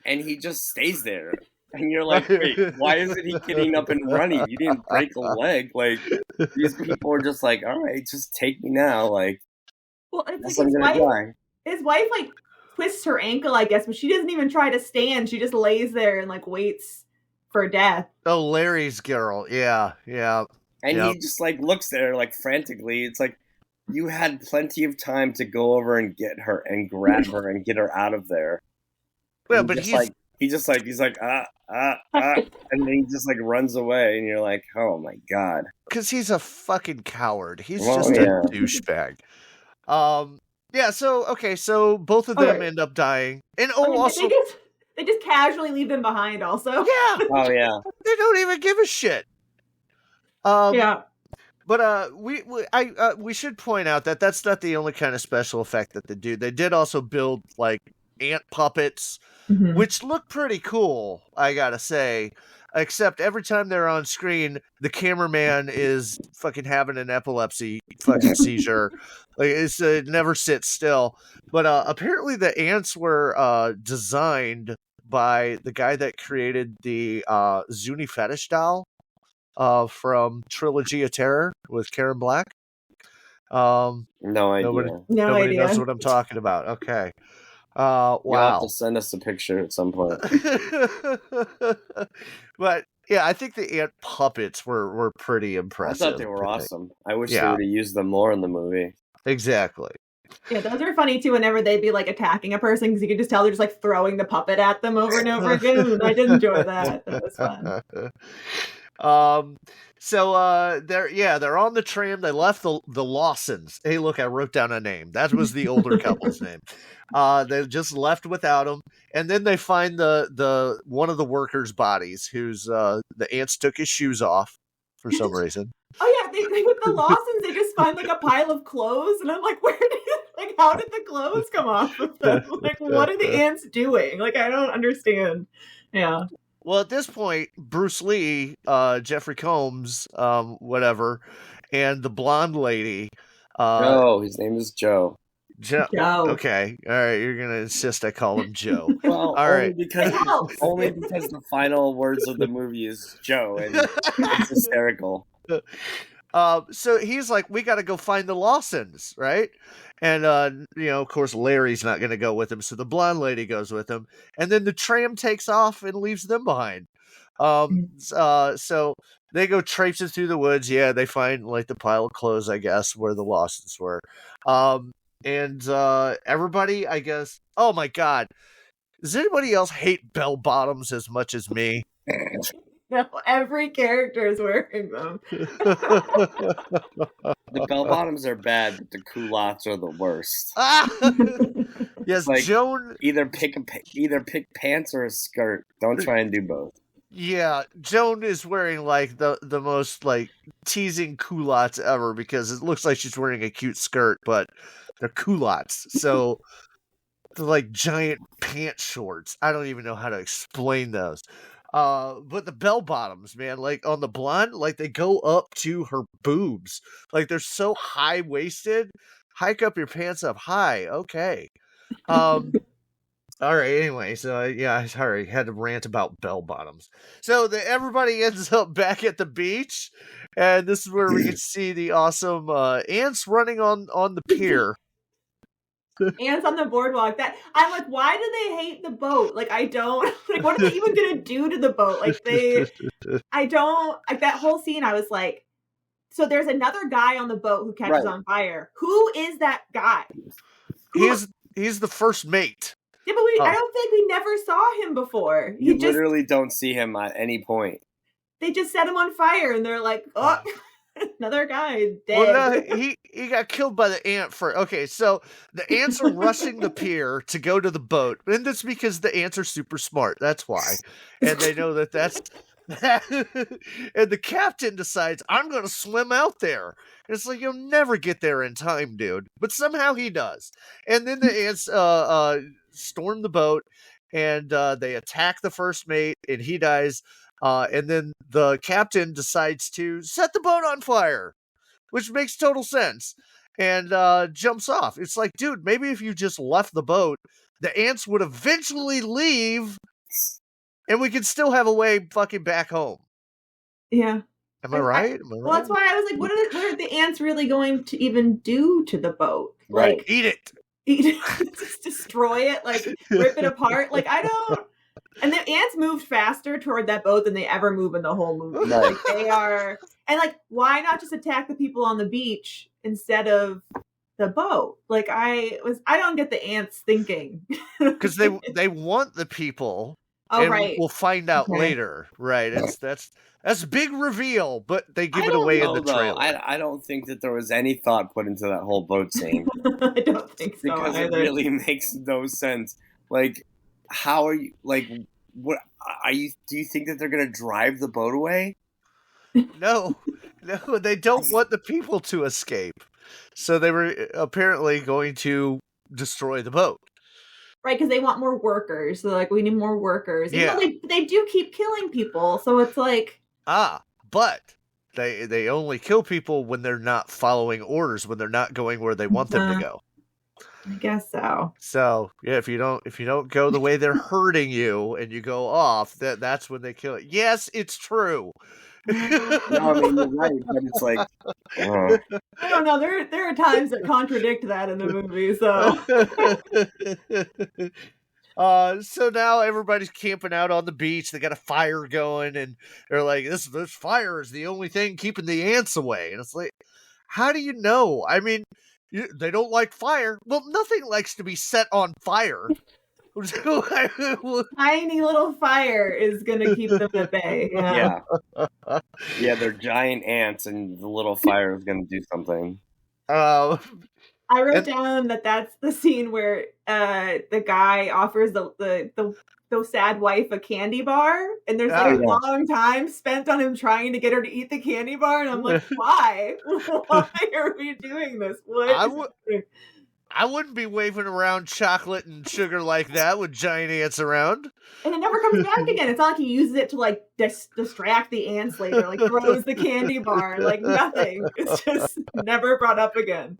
and he just stays there. And you're like, wait, why isn't he getting up and running? You didn't break a leg. Like, these people are just like, all right, just take me now. Like, well, it's like his wife, like, twists her ankle, I guess, but she doesn't even try to stand. She just lays there and, like, waits for death. Oh, Larry's girl. Yeah. And he just, like, looks there, like, frantically. It's like, you had plenty of time to go over and get her and grab her and get her out of there. Well, but he's like, and then he just like runs away, and you're like, oh my god, because he's a fucking coward. He's just a douchebag. Yeah. So both of them end up dying, and also they just casually leave them behind. Also, yeah. Oh yeah, they don't even give a shit. Yeah. But we should point out that that's not the only kind of special effect that they do. They did also build like ant puppets, which look pretty cool, I gotta say. Except every time they're on screen, the cameraman is fucking having an epilepsy fucking seizure. Like it never sits still. But apparently the ants were designed by the guy that created the Zuni fetish doll from Trilogy of Terror with Karen Black. No idea. Nobody knows what I'm talking about. Okay. Wow. You'll have to send us a picture at some point. But yeah, I think the ant puppets were pretty impressive. I thought they were awesome. I wish they would have used them more in the movie. Exactly. Yeah, those are funny too. Whenever they'd be like attacking a person, because you could just tell they're just like throwing the puppet at them over and over again. I did enjoy that. That was fun. So they're on the tram. They left the Lawsons. Hey, look, I wrote down a name. That was the older couple's name. They just left without him, and then they find the one of the workers' bodies, who's the ants took his shoes off for some reason. Oh yeah, they with the Lawsons, they just find like a pile of clothes, and I'm like, how did the clothes come off of them? Like, what are the ants doing? Like, I don't understand. Yeah. Well, at this point, Bruce Lee, Jeffrey Combs, whatever, and the blonde lady. Joe, his name is Joe. Joe. Joe. Okay, all right. You're gonna insist I call him Joe. Well, All right. It helps. only because the final words of the movie is Joe, and it's hysterical. So he's like, we got to go find the Lawsons, right? And of course, Larry's not going to go with him, so the blonde lady goes with him, and then the tram takes off and leaves them behind. So they go traipsing through the woods. Yeah, they find like the pile of clothes, I guess, where the Lawsons were. And everybody, I guess. Oh my God, does anybody else hate bell bottoms as much as me? No, every character is wearing them. The bell bottoms are bad, but the culottes are the worst. Yes, like, Joan. Either pick pants or a skirt. Don't try and do both. Yeah, Joan is wearing like the most like teasing culottes ever because it looks like she's wearing a cute skirt, but they're culottes. So they're like giant pant shorts. I don't even know how to explain those. But the bell bottoms, man, like on the blonde, like they go up to her boobs. Like they're so high waisted. Hike up your pants up high. Okay. All right. Anyway, so yeah, sorry, had to rant about bell bottoms. So everybody ends up back at the beach, and this is where we can see the awesome ants running on the pier. Ants on the boardwalk. That I'm like, why do they hate the boat? Like, I don't. Like, what are they even gonna do to the boat? Like, I don't. Like that whole scene. I was like, so there's another guy on the boat who catches on fire. Who is that guy? He's the first mate. Yeah, but I don't think we never saw him before. You literally don't see him at any point. They just set him on fire, and they're like, oh, another guy dead. Well, no, he got killed by the ant okay, so the ants are rushing the pier to go to the boat, and that's because the ants are super smart. That's why, and they know that's. And the captain decides, I'm going to swim out there. And it's like, you'll never get there in time, dude. But somehow he does. And then the ants storm the boat, and they attack the first mate, and he dies. And then the captain decides to set the boat on fire, which makes total sense, and jumps off. It's like, dude, maybe if you just left the boat, the ants would eventually leave, and we could still have a way fucking back home. Yeah. Am I right? Well, that's why I was like, what are the ants really going to even do to the boat? Right. Like, eat it. Just destroy it, like rip it apart. Like, I don't. And the ants moved faster toward that boat than they ever move in the whole movie. Like, they are, and like, why not just attack the people on the beach instead of the boat? Like, I don't get the ants thinking. Because they want the people. Oh, and right. We'll find out later. Right. That's a big reveal, but they give it away in the trailer. I don't think that there was any thought put into that whole boat scene. I don't think so because either. It really makes no sense. Like, how are you? Like, what are you? Do you think that they're gonna drive the boat away? No, they don't want the people to escape. So they were apparently going to destroy the boat. Right, because they want more workers. So like, we need more workers. Yeah. They do keep killing people, so it's like... But they only kill people when they're not following orders, when they're not going where they want them to go. I guess so. So, yeah, if you don't go the way they're hurting you and you go off, that's when they kill it. Yes, it's true. No, I mean, you're right, but it's like... I don't know. There are times that contradict that in the movie, so... So now everybody's camping out on the beach. They got a fire going, and they're like, this fire is the only thing keeping the ants away. And it's like, how do you know? I mean, they don't like fire. Well, nothing likes to be set on fire. Tiny little fire is going to keep them at bay. Yeah. Yeah, they're giant ants, and the little fire is going to do something. I wrote down that's the scene where the guy offers the sad wife a candy bar, and there's like a long time spent on him trying to get her to eat the candy bar, and I'm like, why? Why are we doing this? I wouldn't be waving around chocolate and sugar like that with giant ants around. And it never comes back again. It's not like he uses it to like distract the ants later, like throws the candy bar, like nothing. It's just never brought up again.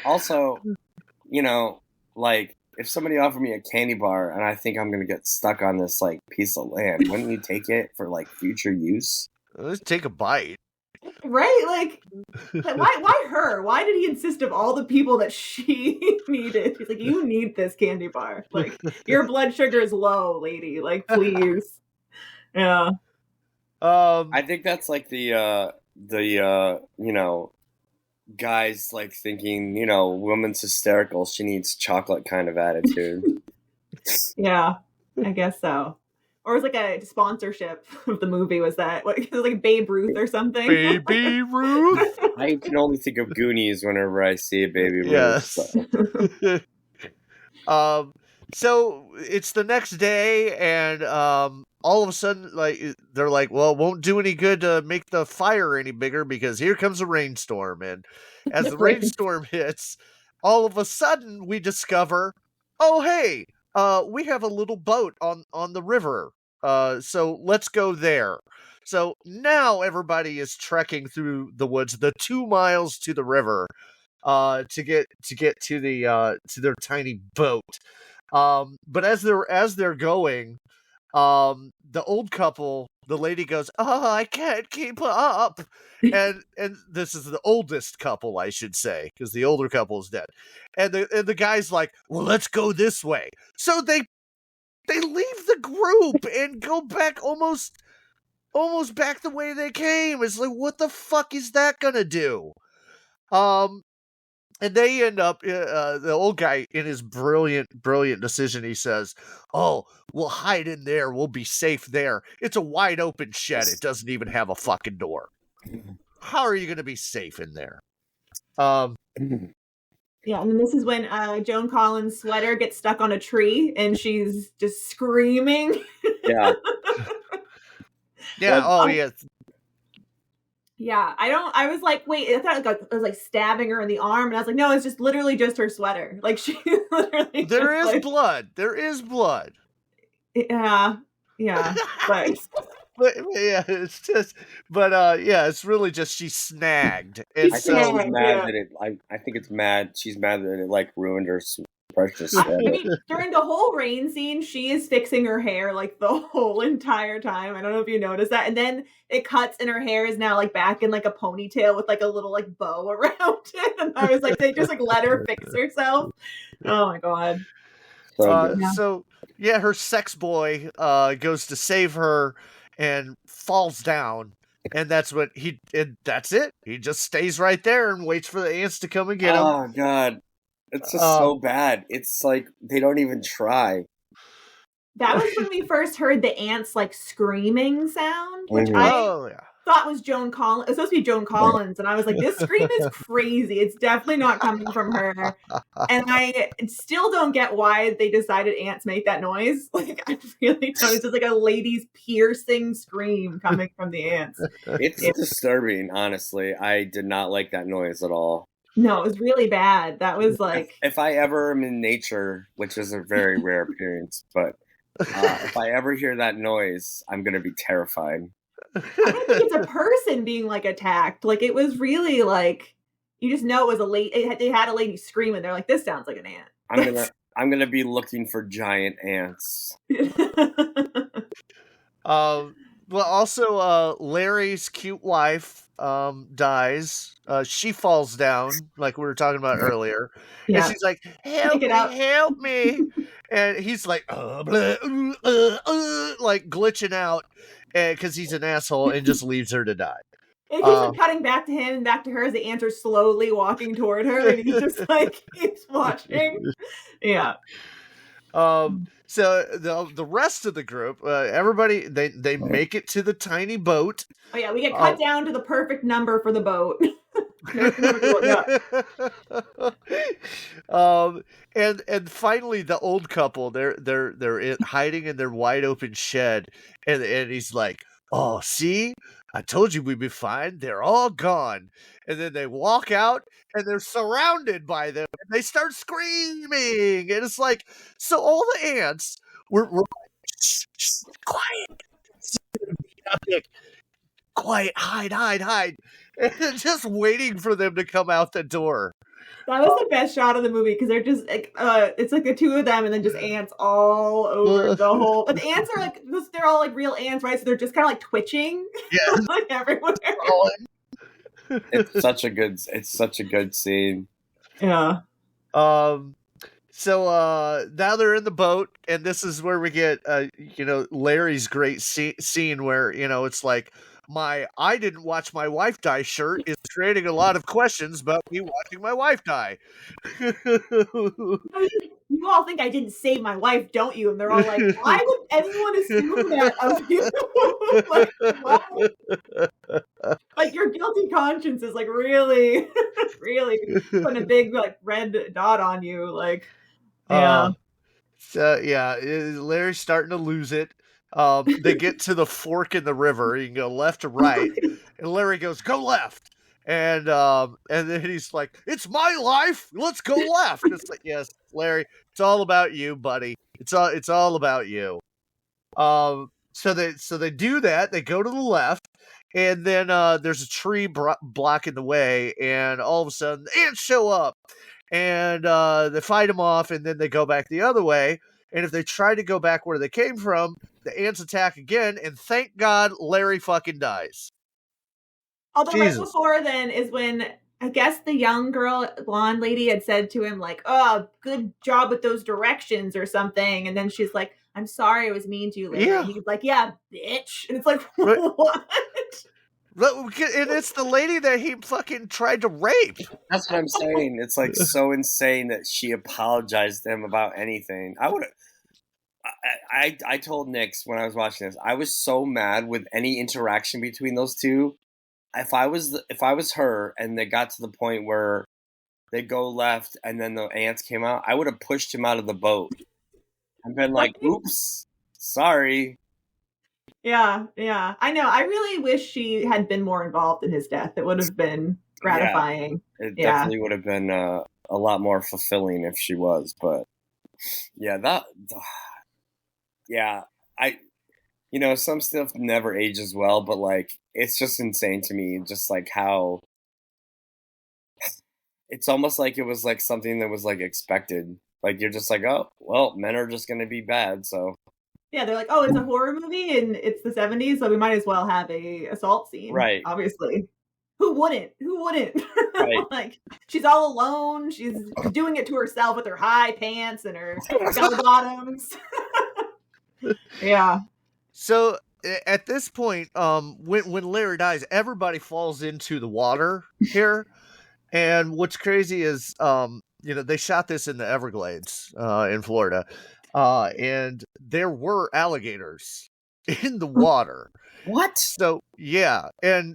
Also, you know, like if somebody offered me a candy bar and I think I'm gonna get stuck on this like piece of land, wouldn't you take it for like future use? Let's take a bite. Right? Like why her? Why did he insist of all the people that she needed? He's like, you need this candy bar. Like, your blood sugar is low, lady. Like, please. Yeah. I think that's like the you know, guys like thinking, you know, woman's hysterical, she needs chocolate kind of attitude. Yeah, I guess so. Or it was like a sponsorship of the movie. Was that what? It was like Babe Ruth or something. Baby Ruth. I can only think of Goonies whenever I see a Baby Ruth. Yes. So it's the next day, and all of a sudden, like they're like, "Well, it won't do any good to make the fire any bigger because here comes a rainstorm." And as the rainstorm hits, all of a sudden we discover, "Oh, hey, we have a little boat on the river. So let's go there." So now everybody is trekking through the woods, the 2 miles to the river, to get to the to their tiny boat. But as they're going, the old couple, the lady goes, "Oh, I can't keep up," and this is the oldest couple, I should say, because the older couple is dead, and the guy's like, "Well, let's go this way." So they leave the group and go back almost back the way they came. It's like, what the fuck is that gonna do? And they end up, the old guy, in his brilliant decision, he says, "Oh, we'll hide in there. We'll be safe there. It's a wide open shed. It doesn't even have a fucking door. How are you going to be safe in there?" Yeah, and this is when Joan Collins' sweater gets stuck on a tree, and she's just screaming. Yeah. Yeah. Oh, yeah. Yeah, I was like, wait, I thought it was like stabbing her in the arm, and I was like, no, it's just literally just her sweater. Like, she literally. There is like, blood. There is blood. Yeah, but yeah, it's just, but yeah, it's really just she snagged. And I think I was mad that it. I think it's mad. She's mad that it like ruined her precious. I mean, during the whole rain scene, she is fixing her hair like the whole entire time. I don't know if you noticed that. And then it cuts, and her hair is now like back in like a ponytail with like a little like bow around it. And I was like, they just like let her fix herself. Oh my god. So yeah, her sex boy goes to save her and falls down, and that's what that's it. He just stays right there and waits for the ants to come and get him. Oh god. It's just so bad. It's like they don't even try. That was when we first heard the ants like screaming sound, which I thought was Joan Collins. It's supposed to be Joan Collins, and I was like, this scream is crazy. It's definitely not coming from her. And I still don't get why they decided ants make that noise. Like, I really don't. It's just like a lady's piercing scream coming from the ants. It's disturbing, honestly. I did not like that noise at all. No, it was really bad. That was like... If I ever am in nature, which is a very rare appearance, but if I ever hear that noise, I'm going to be terrified. I don't think it's a person being like attacked. Like, it was really like, you just know it was a lady. They had a lady screaming. They're like, this sounds like an ant. I'm gonna be looking for giant ants. Well, also, Larry's cute wife dies. She falls down, like we were talking about earlier. Yeah. And she's like, help me. And he's like, like glitching out because he's an asshole, and just leaves her to die. And he's like cutting back to him and back to her as the ants are slowly walking toward her, and he's just like, keeps watching. Yeah. So the rest of the group, everybody, they make it to the tiny boat. Oh yeah, we get cut down to the perfect number for the boat. And finally the old couple, they're hiding in their wide open shed, and he's like, "Oh, see? I told you we'd be fine. They're all gone." And then they walk out and they're surrounded by them. And they start screaming. And it's like, so all the ants were like, shh, shh, quiet. Quiet, hide. And just waiting for them to come out the door. That was the best shot of the movie because they're just like, it's like the two of them and then just ants all over the whole. But the ants are like, they're all like real ants, right? So they're just kind of like twitching, like everywhere. It's such a good scene. Yeah. So now they're in the boat, and this is where we get Larry's great scene where it's like, I didn't watch my wife die shirt is creating a lot of questions about me watching my wife die. You all think I didn't save my wife, don't you? And they're all like, why would anyone assume that of you? Like your guilty conscience is like really, really putting a big like red dot on you. Like, yeah. Larry's starting to lose it. They get to the fork in the river. You can go left or right. And Larry goes, "Go left." And then he's like, "It's my life. Let's go left." It's like, yes, Larry, it's all about you, buddy. It's all about you. So they do that. They go to the left, and then there's a tree blocking the way, and all of a sudden the ants show up, and they fight them off, and then they go back the other way. And if they try to go back where they came from, the ants attack again, and thank God Larry fucking dies. Although right before then is when I guess the young girl, blonde lady, had said to him like, "Oh, good job with those directions" or something. And then she's like, "I'm sorry I was mean to you, Larry." And he's like, "Yeah, bitch." And it's like, what? And it's the lady that he fucking tried to rape. That's what I'm saying. It's like so insane that she apologized to him about anything. I told Nix when I was watching this, I was so mad with any interaction between those two. If I was her and they got to the point where they go left and then the ants came out, I would have pushed him out of the boat and been like, "Oops, sorry." Yeah. I know. I really wish she had been more involved in his death. It would have been gratifying. Yeah, it definitely would have been a lot more fulfilling if she was. But some stuff never ages well, but like it's just insane to me, just like how it's almost like it was like something that was like expected. Like you're just like, oh well, men are just gonna be bad, so. Yeah, they're like, oh, it's a horror movie and it's the 70s, so we might as well have a assault scene. Right. Obviously. Who wouldn't? Right. Like, she's all alone. She's doing it to herself with her high pants and her bell bottoms. Yeah. So at this point, when Larry dies, everybody falls into the water here. And what's crazy is, they shot this in the Everglades in Florida. And there were alligators in the water. What? So, yeah. And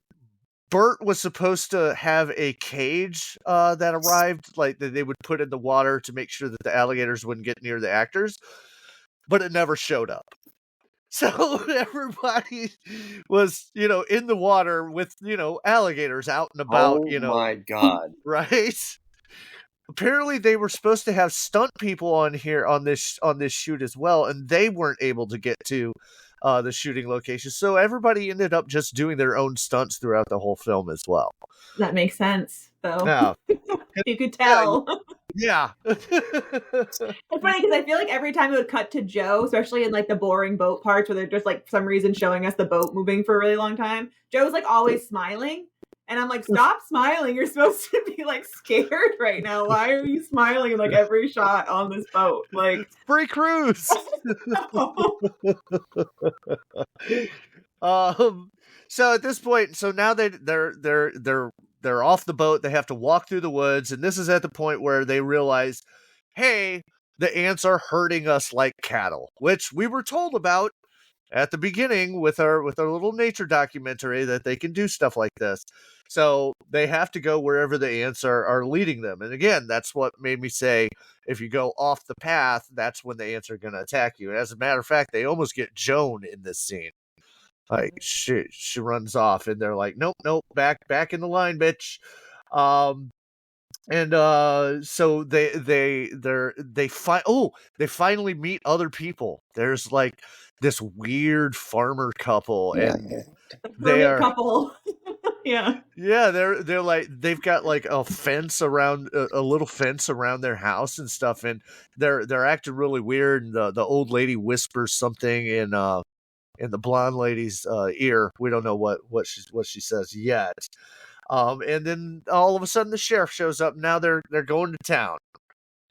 Bert was supposed to have a cage that arrived, like that they would put in the water to make sure that the alligators wouldn't get near the actors. But it never showed up. So everybody was, in the water with, alligators out and about, Oh my God. Right? Apparently they were supposed to have stunt people on this shoot as well, and they weren't able to get to the shooting location. So everybody ended up just doing their own stunts throughout the whole film as well. That makes sense, though. Yeah. You could tell. Yeah. It's funny because I feel like every time it would cut to Joe, especially in like the boring boat parts where they're just like for some reason showing us the boat moving for a really long time, Joe's like always smiling. And I'm like, stop smiling. You're supposed to be like scared right now. Why are you smiling in like every shot on this boat? Like free cruise. So at this point, now they're off the boat. They have to walk through the woods, and this is at the point where they realize, hey, the ants are herding us like cattle, which we were told about at the beginning with our little nature documentary that they can do stuff like this. So they have to go wherever the ants are leading them. And again, that's what made me say, if you go off the path, that's when the ants are going to attack you. And as a matter of fact, they almost get Joan in this scene. Like she runs off, and they're like, nope, back in the line, bitch. So they finally meet other people. There's like this weird farmer couple, and they Hermit are couple. Yeah. yeah, they're like they've got like a fence around a little fence around their house and stuff, and they're acting really weird. And the old lady whispers something in the blonde lady's ear. We don't know what she says yet. And then all of a sudden the sheriff shows up. Now they're going to town.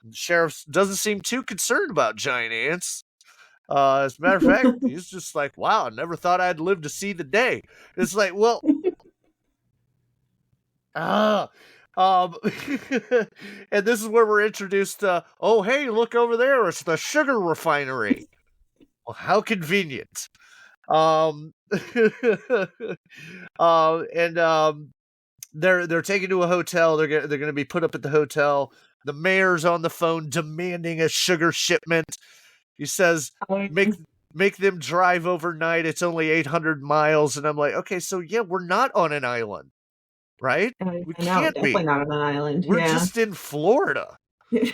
The sheriff doesn't seem too concerned about giant ants. As a matter of fact, he's just like, wow, I never thought I'd live to see the day. It's like, well, and this is where we're introduced to, oh, hey, look over there. It's the sugar refinery. Well, how convenient. They're taken to a hotel. They're going to be put up at the hotel. The mayor's on the phone demanding a sugar shipment. He says, make them drive overnight. It's only 800 miles. And I'm like, okay, so yeah, we're not on an island, right? We can't definitely be. not on an island. We're just in Florida. We're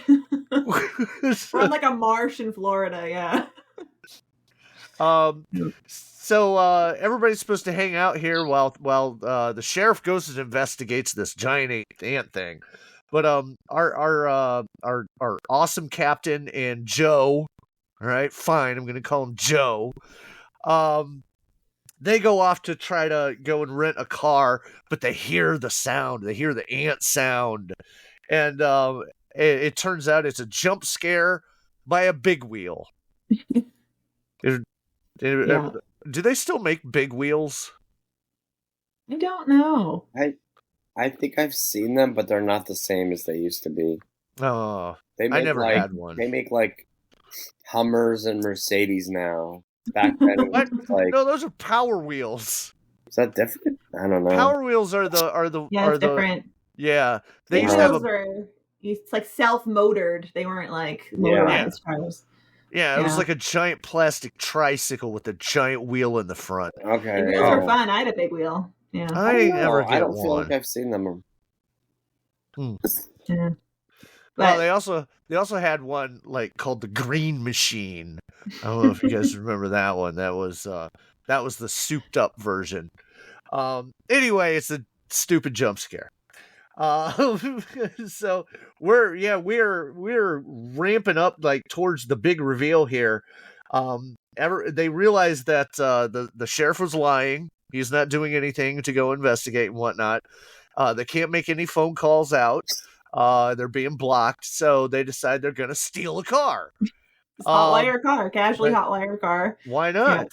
on like a marsh in Florida, yeah. So everybody's supposed to hang out here while the sheriff goes and investigates this giant ant thing. But our awesome captain and Joe, all right, fine, I'm gonna call him Joe. They go off to try to go and rent a car, but they hear the sound. They hear the ant sound, and it turns out it's a jump scare by a big wheel. Yeah. Do they still make big wheels? I don't know. I think I've seen them, but they're not the same as they used to be. Oh, I never had one. They make like Hummers and Mercedes now. Back then, it was like, no, those are Power Wheels. Is that different? I don't know. Power Wheels are Different. Yeah, They used to have it's like self-motored. They weren't like motorized cars. Yeah, it was like a giant plastic tricycle with a giant wheel in the front. Okay, wheels were fun. I had a big wheel. Yeah, I never get one. I don't feel like I've seen them. Yeah. Well, they also had one like called the Green Machine. I don't know if you guys remember that one. That was the souped up version. Anyway, it's a stupid jump scare. So we're ramping up like towards the big reveal here. They realize that the sheriff was lying. He's not doing anything to go investigate and whatnot. They can't make any phone calls out. They're being blocked, so they decide they're gonna steal a car. Hotwire car, casually hotwire car. Why not?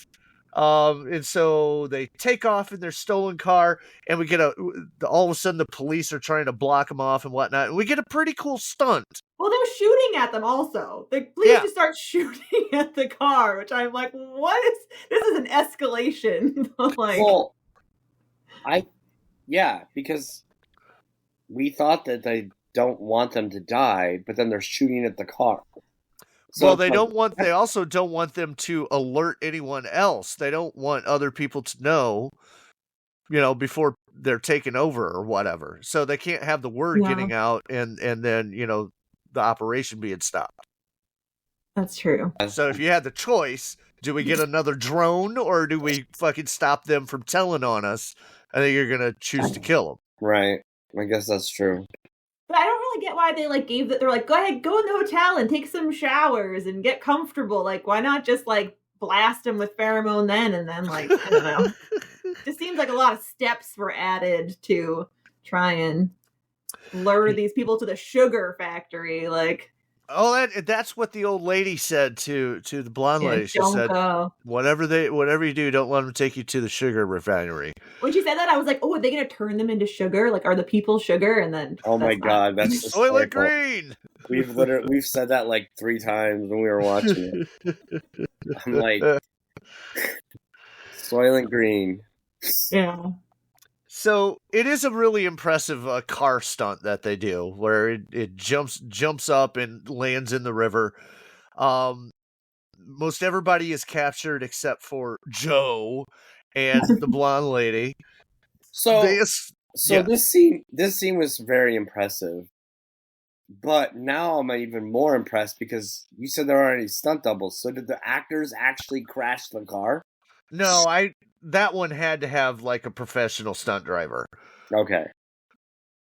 Yeah. And so they take off in their stolen car, and we get all of a sudden the police are trying to block them off and whatnot, and we get a pretty cool stunt. Well, they're shooting at them also. The police just start shooting at the car, which I'm like, this is an escalation. Because we thought that they don't want them to die, but then they're shooting at the car. So they also don't want them to alert anyone else. They don't want other people to know, before they're taken over or whatever. So they can't have the word getting out and then, the operation being stopped. That's true. So if you had the choice, do we get another drone or do we fucking stop them from telling on us? I think you're going to choose to kill them. Right. I guess that's true. But I don't really get why they gave that. They're like, go ahead, go in the hotel and take some showers and get comfortable. Like, why not just blast them with pheromone then? And then I don't know. Just seems like a lot of steps were added to try and lure these people to the sugar factory. That's what the old lady said to the blonde lady. She said, go. whatever you do, don't let them take you to the sugar refernery. When she said that, I was like, oh, are they going to turn them into sugar? Like, are the people sugar? And then, oh my God, that's Soylent Green. We've said that 3 times when we were watching it. I'm like, Soylent Green. Yeah. So it is a really impressive car stunt that they do, where it jumps up and lands in the river. Most everybody is captured except for Joe, and the blonde lady. So Yeah. this scene was very impressive. But now I'm even more impressed because you said there aren't any stunt doubles. So did the actors actually crash the car? No, that one had to have like a professional stunt driver. Okay.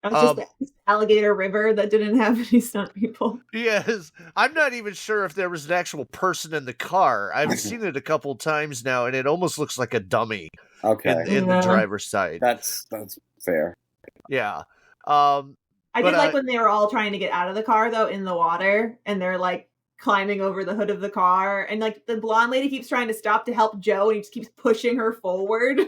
It was just Alligator River that didn't have any stunt people. Yes. I'm not even sure if there was an actual person in the car. I've seen it a couple times now, and it almost looks like a dummy. Okay. In the driver's side. That's fair. Yeah. I did like when they were all trying to get out of the car, though, in the water, and they're like climbing over the hood of the car, and like the blonde lady keeps trying to stop to help Joe, and he just keeps pushing her forward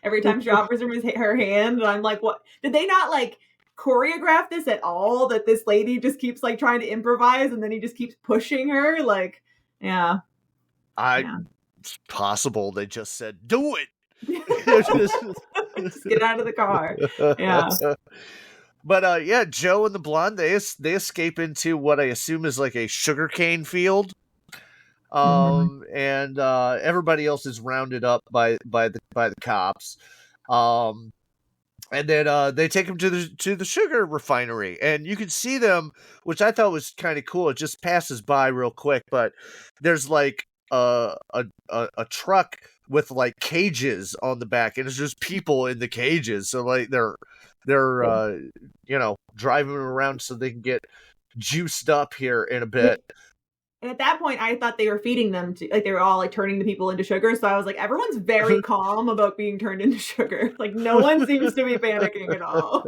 every time she offers him her hand. And I'm like, what? Did they not like choreograph this at all? That this lady just keeps like trying to improvise, and then he just keeps pushing her? Like, yeah. It's possible they just said, "Do it." Just get out of the car. Yeah. But yeah, Joe and the blonde, they escape into what I assume is like a sugarcane field. And everybody else is rounded up by the cops. And then they take them to the sugar refinery, and you can see them, which I thought was kind of cool. It just passes by real quick, but there's like a truck with like cages on the back, and it's just people in the cages. So like they're driving around so they can get juiced up here in a bit. And at that point, I thought they were feeding them to, like, they were all like turning the people into sugar. So I was like, everyone's very calm about being turned into sugar. Like, no one seems to be panicking at all.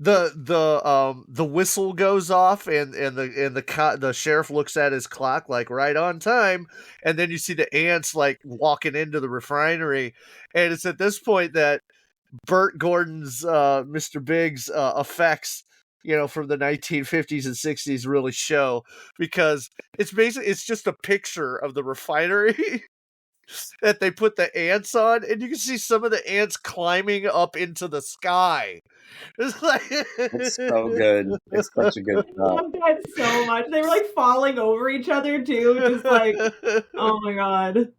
The whistle goes off, and the sheriff looks at his clock, like right on time, and then you see the ants like walking into the refinery, and it's at this point that Burt Gordon's Mr. Biggs effects, from the 1950s and 60s really show, because it's just a picture of the refinery that they put the ants on, and you can see some of the ants climbing up into the sky. It's like it's so good. It's such a good shot. I love that so much. They were like falling over each other too, just like, oh my god.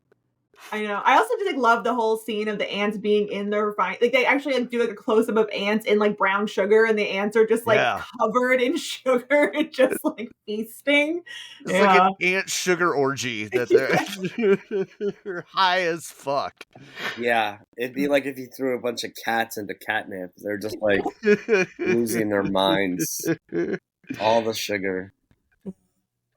I know. I also just like love the whole scene of the ants being in the refinery. Like they actually like do like a close up of ants in like brown sugar, and the ants are just like covered in sugar and just like feasting. It's like an ant sugar orgy that they're high as fuck. Yeah, it'd be like if you threw a bunch of cats into catnip. They're just like losing their minds. All the sugar.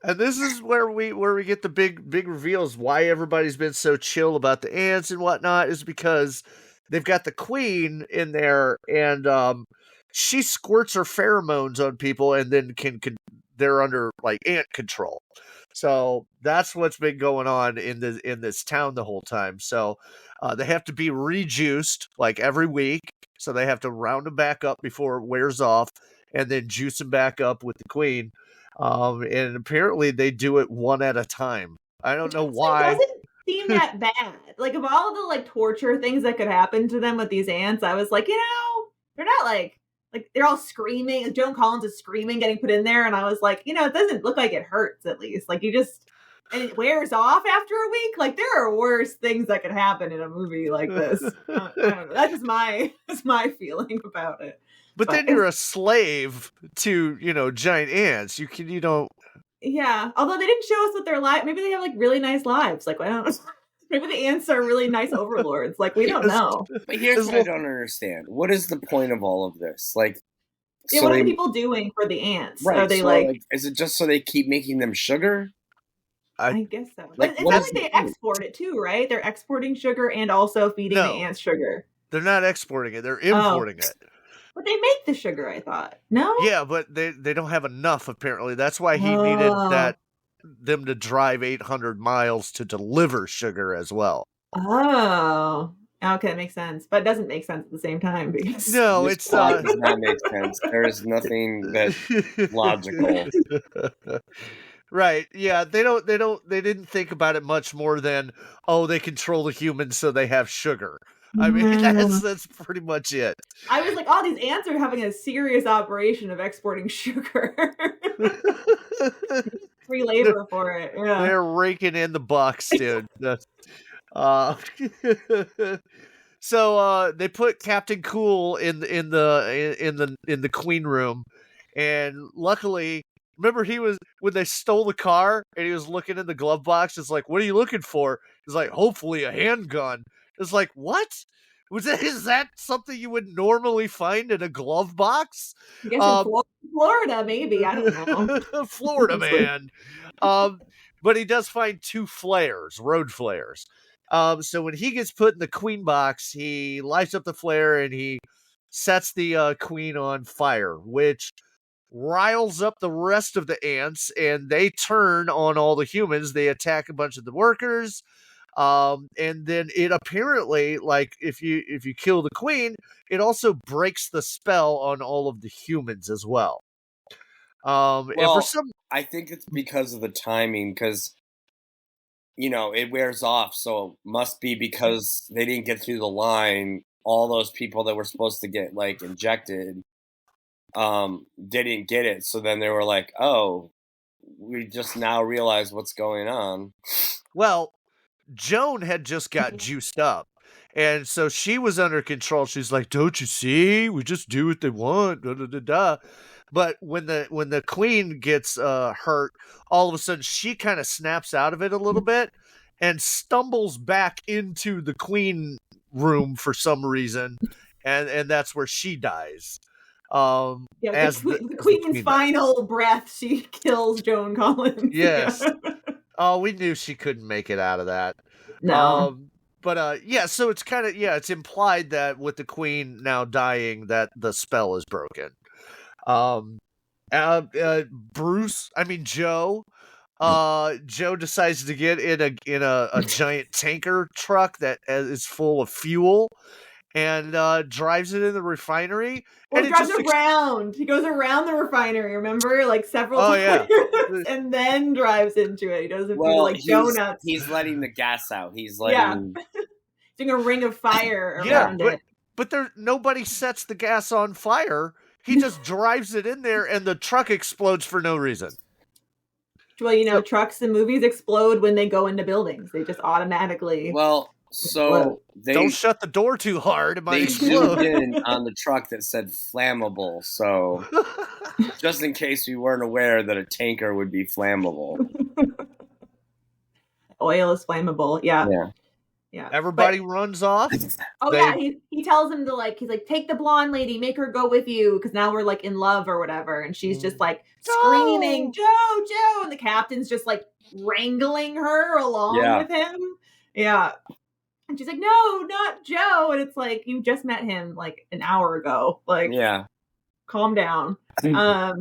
And this is where we get the big reveals. Why everybody's been so chill about the ants and whatnot is because they've got the queen in there, and she squirts her pheromones on people, and then they're under like ant control. So that's what's been going on in this town the whole time. So they have to be rejuiced like every week. So they have to round them back up before it wears off, and then juice them back up with the queen. And apparently they do it one at a time. I don't know why. It doesn't seem that bad. Like, of all the like torture things that could happen to them with these ants, I was like, they're not like they're all screaming. Like, Joan Collins is screaming, getting put in there, and I was like, it doesn't look like it hurts. At least, like and it wears off after a week. Like, there are worse things that could happen in a movie like this. I don't know. That's just my feeling about it. But then you're a slave to, giant ants. You don't. Yeah. Although they didn't show us what their life. Maybe they have like really nice lives. Like, I don't know. Maybe the ants are really nice overlords. Like, we don't know. But here's what I don't understand. What is the point of all of this? Like, what are the people doing for the ants? Right, are they like? Is it just so they keep making them sugar? I guess so. But it's not like they export it too, right? They're exporting sugar and also feeding the ants sugar. They're not exporting it. They're importing it. But they make the sugar, I thought. No? Yeah, but they don't have enough, apparently. That's why he needed them to drive 800 miles to deliver sugar as well. Oh. Okay, that makes sense. But it doesn't make sense at the same time. Because no, it's does not make sense. There is nothing that's logical. Right. Yeah, they didn't think about it much more than, they control the humans so they have sugar. I mean, that's pretty much it. I was like, these ants are having a serious operation of exporting sugar. free labor for it. Yeah. They're raking in the bucks, dude. Uh, so they put Captain Cool in the queen room, and luckily, remember he was when they stole the car and he was looking in the glove box. It's like, what are you looking for? He's like, hopefully a handgun. It's like, what? Is that something you would normally find in a glove box? I guess in Florida, maybe. I don't know. Florida man. But he does find 2 flares, road flares. So when he gets put in the queen box, he lights up the flare and he sets the queen on fire, which riles up the rest of the ants, and they turn on all the humans. They attack a bunch of the workers. And then it apparently, like, if you kill the queen, it also breaks the spell on all of the humans as well. And for some, I think it's because of the timing, because it wears off, so it must be because they didn't get through the line. All those people that were supposed to get like injected, didn't get it. So then they were like, "Oh, we just now realize what's going on." Well, Joan had just got juiced up, and so she was under control. She's like, "Don't you see? We just do what they want." Da, da, da, da. But when the queen gets hurt, all of a sudden she kind of snaps out of it a little bit and stumbles back into the queen room for some reason, and that's where she dies. As the queen's final breath, she kills Joan Collins. Yes. Oh, we knew she couldn't make it out of that. No. But yeah, so it's kind of, it's implied that with the queen now dying, that the spell is broken. Joe decides to get in a giant tanker truck that is full of fuel, and drives it in the refinery. Well, and he drives around. He goes around the refinery, remember? Like several times. Yeah. And then drives into it. He does it like donuts. He's letting the gas out. He's letting... doing a ring of fire around it. But nobody sets the gas on fire. He just drives it in there, and the truck explodes for no reason. Well, trucks in movies explode when they go into buildings. They just automatically... Well... So they don't shut the door too hard. It might they explode. zoomed in on the truck that said flammable. So just in case we weren't aware that a tanker would be flammable. Oil is flammable. Yeah. Everybody runs off. He tells him to he's like, take the blonde lady, make her go with you, because now we're like in love or whatever, and she's just like screaming, Joe, and the captain's just like wrangling her along with him. Yeah. And she's like, no, not Joe. And it's like, you just met him like an hour ago. Like, calm down. Right.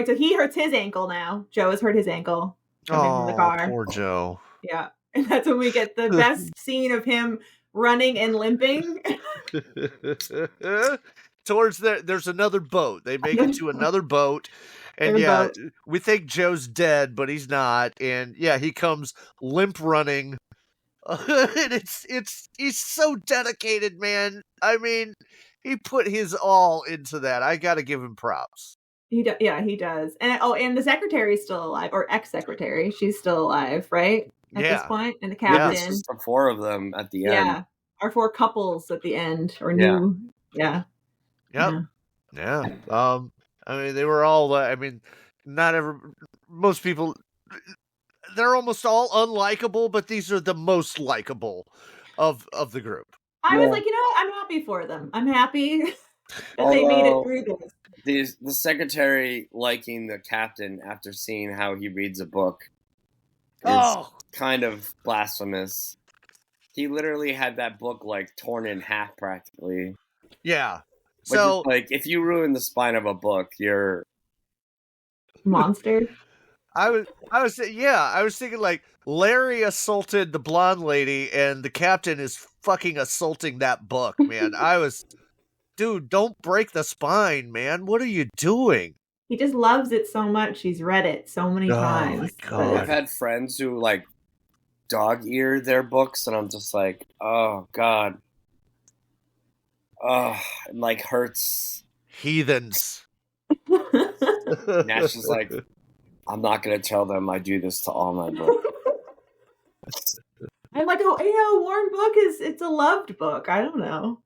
So he hurts his ankle now. Joe has hurt his ankle coming from the car. Poor Joe. Yeah. And that's when we get the best scene of him running and limping. There's another boat. They make it to another boat. And we think Joe's dead, but he's not. And he comes limp running. And he's so dedicated, man. I mean, he put his all into that. I got to give him props. He does. And the secretary's still alive, or ex-secretary. She's still alive, right? At this point. And the captain. Yeah, it's the 4 of them at the end. Yeah. Our 4 couples at the end. Or new. Yeah. Yep. Yeah. I mean, they were all, most people, they're almost all unlikable, but these are the most likable of the group. I was like, I'm happy for them. I'm happy that they made it through this. The secretary liking the captain after seeing how he reads a book is kind of blasphemous. He literally had that book, like, torn in half practically. Yeah. So, like, if you ruin the spine of a book, you're monster. I was thinking like Larry assaulted the blonde lady, and the captain is fucking assaulting that book, man. Dude, don't break the spine, man. What are you doing? He just loves it so much. He's read it so many times. My God. I've had friends who like dog-ear their books, and I'm just like, oh God. Oh, it like hurts. Heathens. Nasha's like, I'm not gonna tell them I do this to all my books. I'm like, oh, a Warren book it's a loved book. I don't know.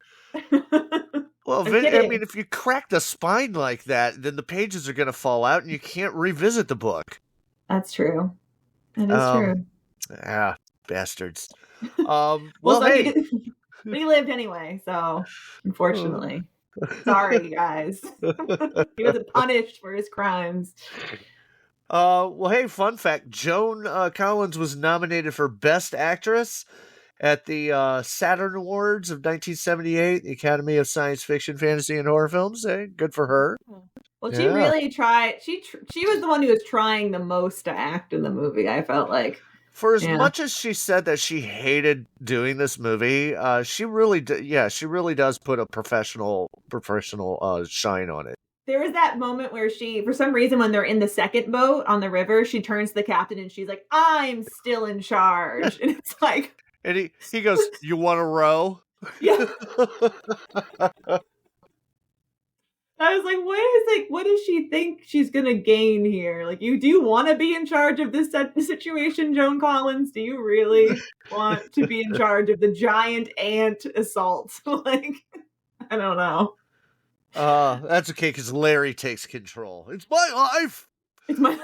Well, I mean, if you crack the spine like that, then the pages are going to fall out, and you can't revisit the book. That's true. That is true. Ah, bastards. Well, hey, he lived anyway, so unfortunately, sorry guys, he wasn't punished for his crimes. Well, hey, fun fact: Joan Collins was nominated for Best Actress at the Saturn Awards of 1978, the Academy of Science Fiction, Fantasy, and Horror Films. Hey, good for her. Well, she really tried. She was the one who was trying the most to act in the movie, I felt like. For as much as she said that she hated doing this movie, she really does put a professional shine on it. There was that moment where she, for some reason, when they're in the second boat on the river, she turns to the captain and she's like, "I'm still in charge." And it's like, and he goes, "You want to row?" Yeah. I was like, what does she think she's gonna gain here? Like, do you want to be in charge of this situation, Joan Collins? Do you really want to be in charge of the giant ant assault? Like, I don't know. That's okay, because Larry takes control. It's my life. It's my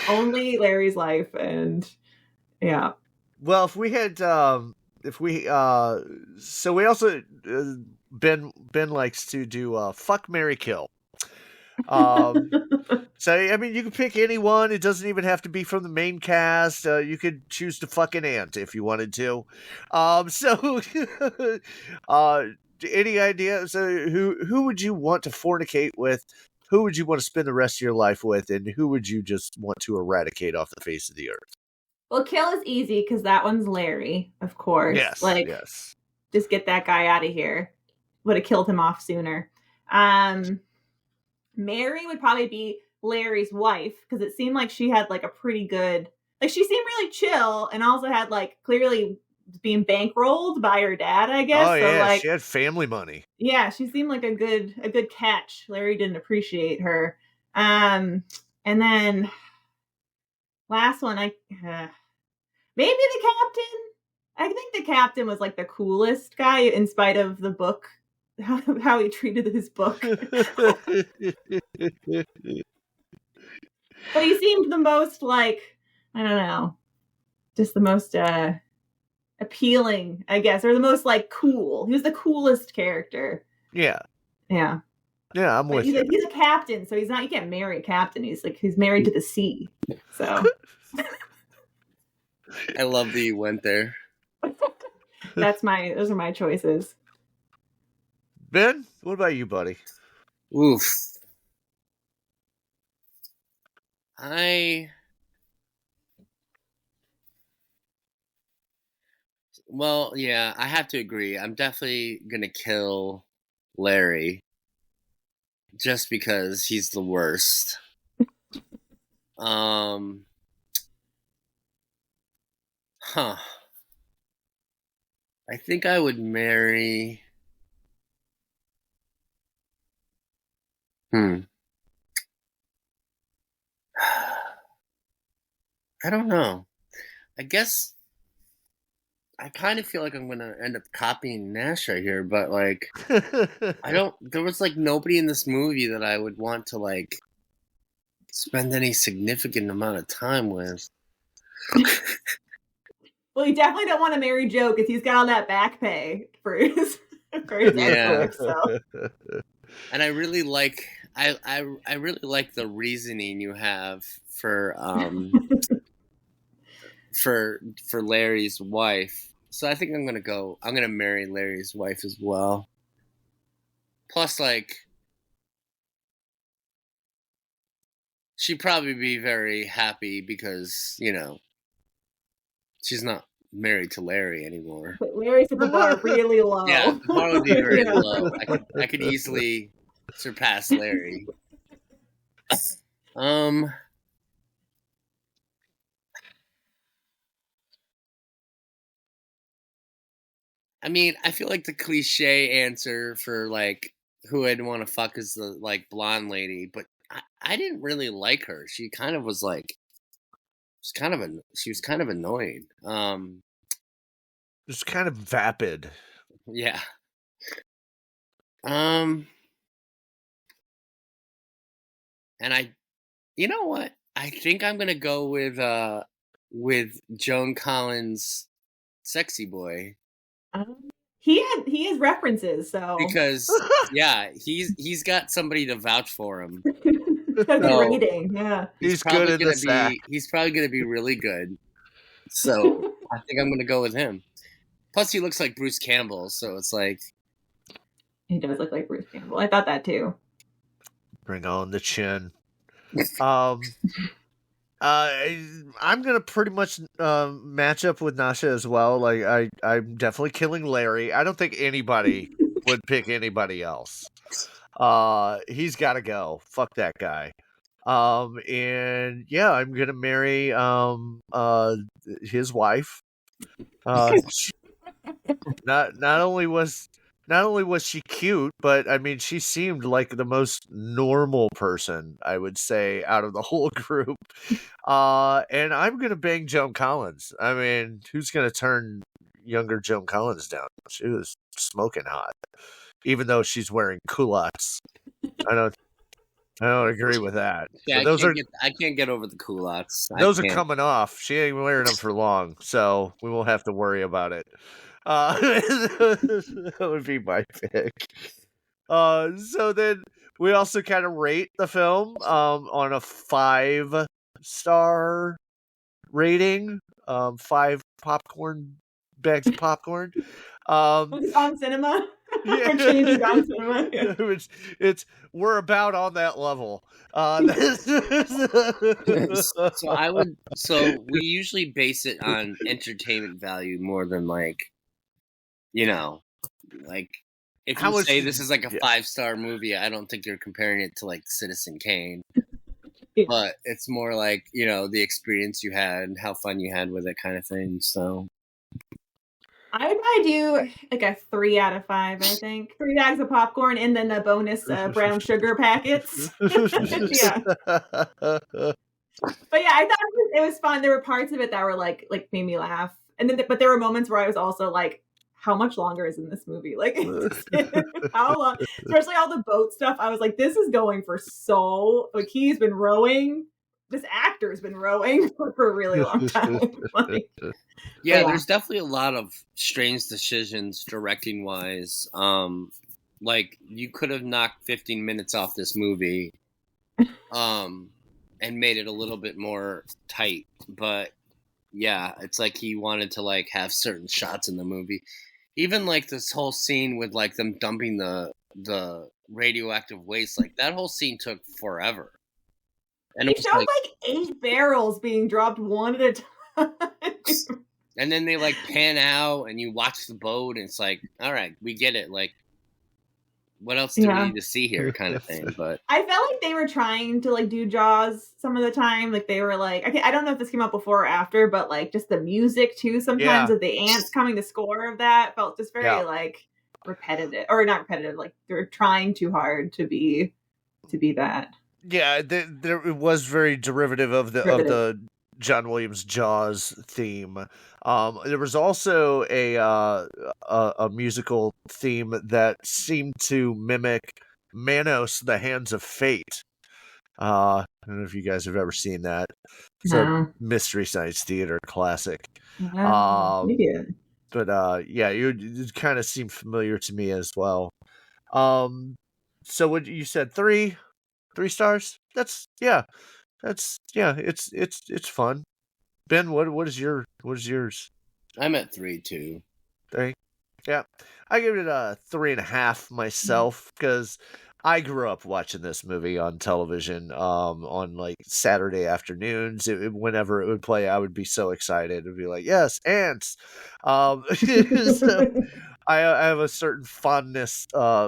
only Larry's life, and yeah. Well, if we had, so we also Ben likes to do fuck, marry, kill. So I mean, you can pick anyone. It doesn't even have to be from the main cast. You could choose to fuck an ant if you wanted to. So any idea? So who would you want to fornicate with? Who would you want to spend the rest of your life with? And who would you just want to eradicate off the face of the earth? Well, kill is easy because that one's Larry, of course. Yes, yes. Just get that guy out of here. Would have killed him off sooner. Mary would probably be Larry's wife because it seemed like she had like a pretty good, like she seemed really chill and also had like clearly being bankrolled by her dad, I guess. Oh yeah, so, she had family money. Yeah, she seemed like a good catch. Larry didn't appreciate her. And then last one, maybe the captain. I think the captain was like the coolest guy in spite of the book, how he treated his book. But he seemed the most like, I don't know, just the most appealing, I guess, or the most like cool. He was the coolest character. Yeah. Yeah. Yeah, I'm with you. He's a captain, so he's not. You can't marry a captain. He's married to the sea. So. I love that you went there. Those are my choices. Ben, what about you, buddy? Oof. Well, yeah, I have to agree. I'm definitely gonna kill Larry just because he's the worst. I think I would marry. I don't know. I guess I kind of feel like I'm going to end up copying Nasha here, but like, there was like nobody in this movie that I would want to like spend any significant amount of time with. Well, you definitely don't want to marry Joe because he's got all that back pay for his life, so. And I really like really like the reasoning you have for for Larry's wife. So I think I'm gonna marry Larry's wife as well. Plus, like, she'd probably be very happy because, you know, she's not married to Larry anymore. But Larry set the bar really low. Yeah, the bar would be very low. I could easily surpass Larry. I mean, I feel like the cliche answer for like who I'd want to fuck is the like blonde lady, but I didn't really like her. She kind of was like, she was kind of annoying. Just kind of vapid. Yeah. And you know what? I think I'm gonna go with Joan Collins, Sexy Boy, He has references, so because yeah, he's got somebody to vouch for him. because the rating, yeah. He's good at this act. He's probably gonna be really good. So I think I'm gonna go with him. Plus, he looks like Bruce Campbell, so it's like He does look like Bruce Campbell. I thought that too. Bring on the chin. I'm gonna pretty much match up with Nasha as well. Like I'm definitely killing Larry. I don't think anybody would pick anybody else. He's got to go. Fuck that guy. And yeah, I'm gonna marry his wife. Not only was she cute, but I mean, she seemed like the most normal person, I would say, out of the whole group. And I'm gonna bang Joan Collins. I mean, who's gonna turn younger Joan Collins down? She was smoking hot, even though she's wearing culottes. I don't agree with that. yeah, But I can't get over the culottes. those are coming off. She ain't wearing them for long, so we won't have to worry about it. That would be my pick. So then we also kind of rate the film on a 5-star rating. 5 popcorn bags of popcorn. On cinema. Yeah. We're changing on cinema. Yeah. We're about on that level. So we usually base it on entertainment value more than like, you know, like if you say this is like a 5-star movie, I don't think you're comparing it to like Citizen Kane. Yeah. But it's more like, you know, the experience you had, how fun you had with it kind of thing. So I would probably do like a 3 out of 5, I think. 3 bags of popcorn and then the bonus brown sugar packets. Yeah. But yeah, I thought it was fun. There were parts of it that were like made me laugh. And then but there were moments where I was also like, how much longer is in this movie? Like how long? Especially all the boat stuff. I was like, this is going for so like he's been rowing. This actor's been rowing for a really long time. Like, yeah, there's definitely a lot of strange decisions directing wise. Like you could have knocked 15 minutes off this movie, and made it a little bit more tight. But yeah, it's like he wanted to like have certain shots in the movie. Even like this whole scene with like them dumping the radioactive waste, like that whole scene took forever. And it showed like 8 barrels being dropped one at a time. And then they like pan out and you watch the boat and it's like, all right, we get it. Like, what else do we need to see here kind of thing? But I felt like they were trying to like do Jaws some of the time. Like they were like, okay, I don't know if this came out before or after, but like just the music too sometimes of the ants coming, the score of that felt just very like repetitive or not repetitive. Like they're trying too hard to be that. Yeah, it was very derivative of the John Williams Jaws theme. There was also a musical theme that seemed to mimic Manos, the Hands of Fate. I don't know if you guys have ever seen that. It's a Mystery Science Theater classic. Yeah. But it kind of seemed familiar to me as well. So what you said, 3 stars? It's fun. Ben, what is yours? I'm at 3 too. 3? Yeah. I give it a 3.5 myself because I grew up watching this movie on television on like Saturday afternoons. Whenever it would play, I would be so excited. It'd be like, yes, ants. So I have a certain fondness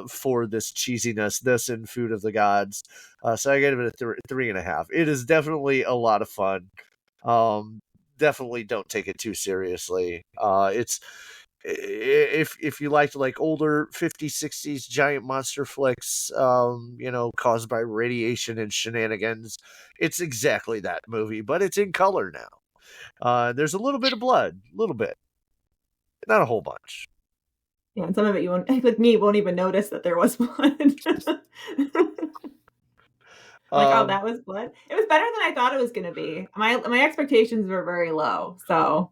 for this cheesiness, this and Food of the Gods. So I gave it a 3.5. It is definitely a lot of fun. Definitely don't take it too seriously. if you liked like older 50s, 60s giant monster flicks, caused by radiation and shenanigans, it's exactly that movie, but it's in color now. There's a little bit of blood, a little bit, not a whole bunch. Yeah, and some of it you won't, like me, won't even notice that there was blood. Oh, that was blood. It was better than I thought it was going to be. My expectations were very low, so.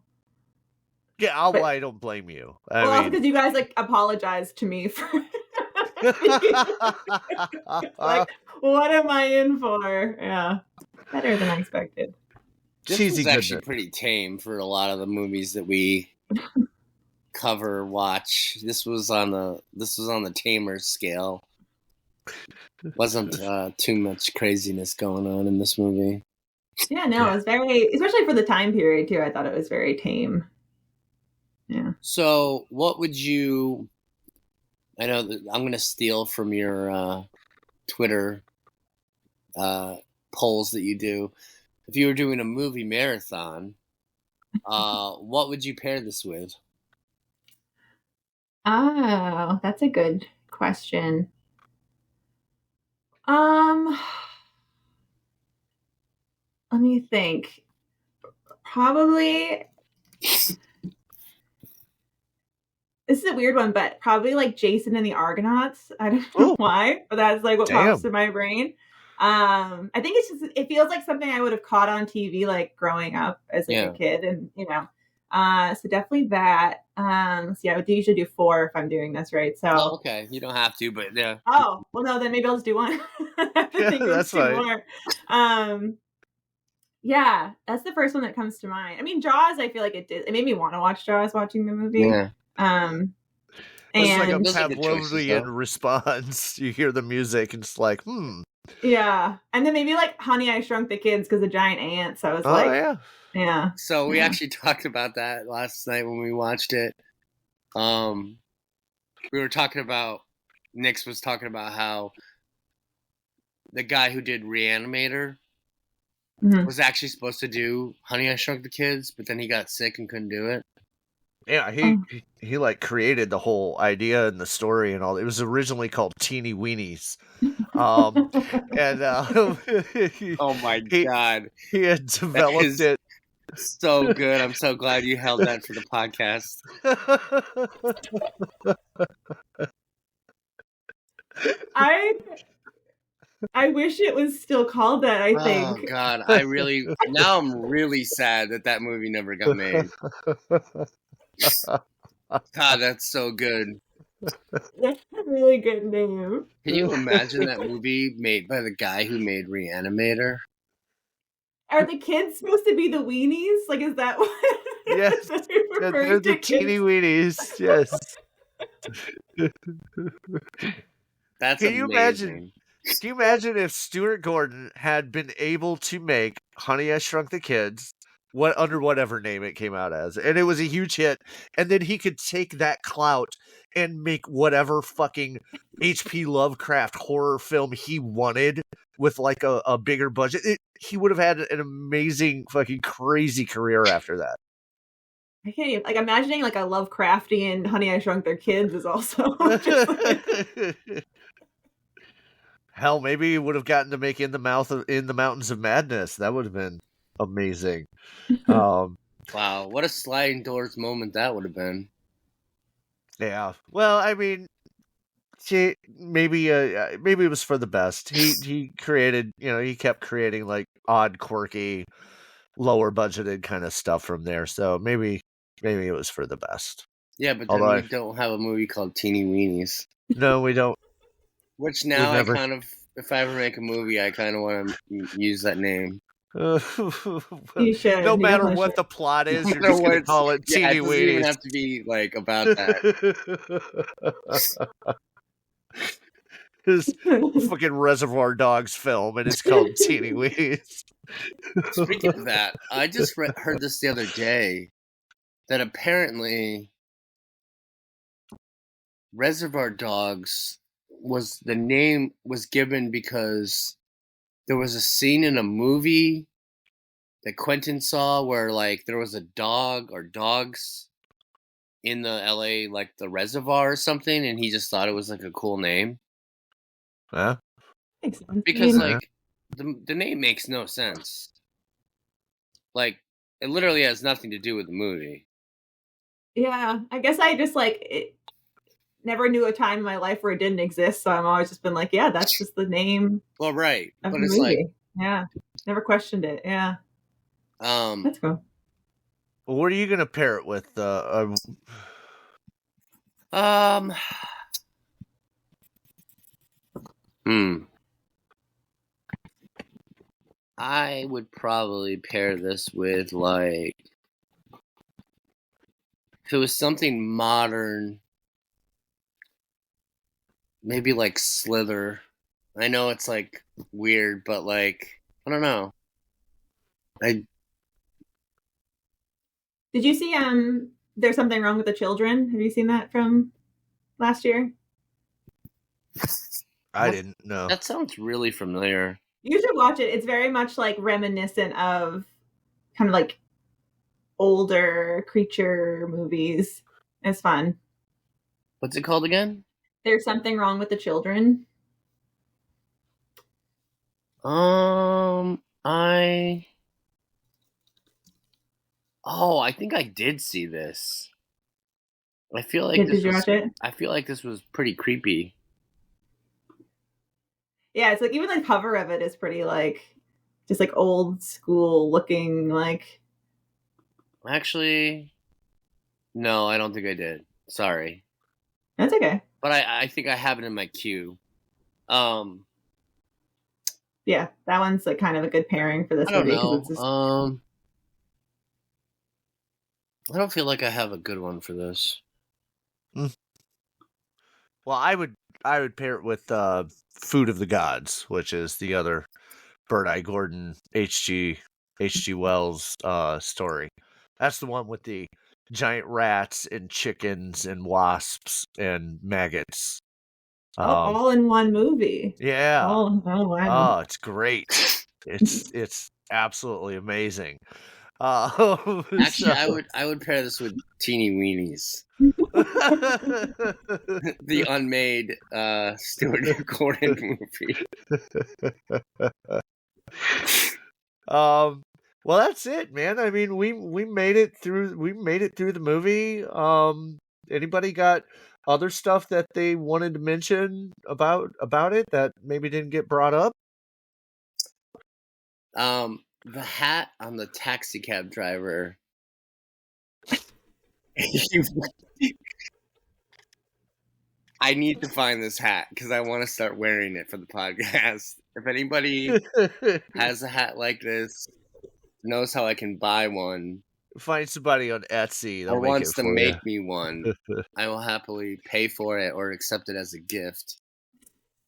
Yeah, I don't blame you. Also because you guys like apologized to me for like, what am I in for? Yeah, better than I expected. This was actually pretty tame for a lot of the movies that we watch. This was on the tamer scale. Wasn't too much craziness going on in this movie. Yeah, no, it was very, especially for the time period too. I thought it was very tame. Yeah. So, what would you? I know that I'm going to steal from your Twitter polls that you do. If you were doing a movie marathon, what would you pair this with? Oh, that's a good question. Let me think. Probably. This is a weird one, but probably like Jason and the Argonauts. I don't know why, but that's like what pops in my brain. I think it feels like something I would have caught on TV like growing up as like a kid, and so definitely that. So yeah, I would usually do 4 if I'm doing this right. So okay, you don't have to, but yeah. Oh well, no, then maybe I'll just do one. That's fine. Yeah, that's the first one that comes to mind. I mean, Jaws. I feel like it made me want to watch Jaws watching the movie. Yeah. It's like a Pavlovian response. You hear the music and it's like, Yeah, and then maybe like Honey, I Shrunk the Kids because of giant ants. I was yeah. So we actually talked about that last night when we watched it. We were talking about, Nix was talking about how the guy who did Reanimator was actually supposed to do Honey, I Shrunk the Kids, but then he got sick and couldn't do it. Yeah, he like created the whole idea and the story and all. It was originally called Teeny Weenies. And oh my god, he had developed it. So good. I'm so glad you held that for the podcast. I wish it was still called that, I think. Oh god, now I'm really sad that movie never got made. God, that's so good. That's a really good name. Can you imagine that movie made by the guy who made Reanimator? Are the kids supposed to be the weenies? Like, is that what? Yes, they're the teeny weenies. Yes. That's amazing. Can you imagine if Stuart Gordon had been able to make Honey, I Shrunk the Kids, under whatever name it came out as, and it was a huge hit, and then he could take that clout and make whatever fucking H.P. Lovecraft horror film he wanted with like a bigger budget. He would have had an amazing fucking crazy career after that. I can't even, like, imagining like a Lovecraftian Honey, I Shrunk Their Kids is also just like... Hell, maybe he would have gotten to make In the Mountains of Madness. That would have been amazing. Wow, what a sliding doors moment that would have been. Yeah. Well, I mean, maybe it was for the best. He created, he kept creating like odd, quirky, lower budgeted kind of stuff from there. So maybe it was for the best. Yeah, but then we don't have a movie called Teeny Weenies. No, we don't. Which now I kind of, if I ever make a movie, I kind of want to use that name. You should. No matter what the plot is, you're just going to call it Teeny Weenies. It doesn't even have to be like about that. His fucking Reservoir Dogs film, and it's called Teeny Weenies. Speaking of that, I just heard this the other day that apparently Reservoir Dogs the name was given because there was a scene in a movie that Quentin saw where like there was a dog or dogs in the LA, like the Reservoir or something, and he just thought it was like a cool name. Huh? Makes sense. Because Yeah. like the name makes no sense. Like it literally has nothing to do with the movie. Yeah, I guess I just never knew a time in my life where it didn't exist, so I'm always just been like, yeah, that's just the name Well, right, of but the it's movie. Yeah, never questioned it. Yeah, like that's cool. Well, what are you gonna pair it with? I would probably pair this with like if it was something modern, maybe like Slither. I know it's like weird, but like I don't know. Did you see There's Something Wrong with the Children? Have you seen that from last year? I didn't know. That sounds really familiar. You should watch it. It's very much like reminiscent of kind of like older creature movies. It's fun. What's it called again? There's Something Wrong with the Children. I think I did see this. I feel like Did you watch it? I feel like this was pretty creepy. Yeah, it's like even the cover of it is pretty like just like old school looking like. Actually, no, I don't think I did. Sorry. That's okay. But I think I have it in my queue. Yeah, that one's like kind of a good pairing for this I don't movie. know. It's just... I don't feel like I have a good one for this. Well, I would pair it with Food of the Gods, which is the other Bird-Eye Gordon H.G. Wells story. That's the one with the giant rats and chickens and wasps and maggots. all in one movie. Yeah. Oh wow. Oh, it's great. It's absolutely amazing. Actually, I would pair this with Teeny Weenies, the unmade Stuart Gordon movie. Well, that's it, man. I mean, we made it through. We made it through the movie. Anybody got other stuff that they wanted to mention about it that maybe didn't get brought up? The hat on the taxi cab driver. I need to find this hat because I want to start wearing it for the podcast. If anybody has a hat like this, knows how I can buy one, Find somebody on Etsy or wants to make me one, I will happily pay for it or accept it as a gift.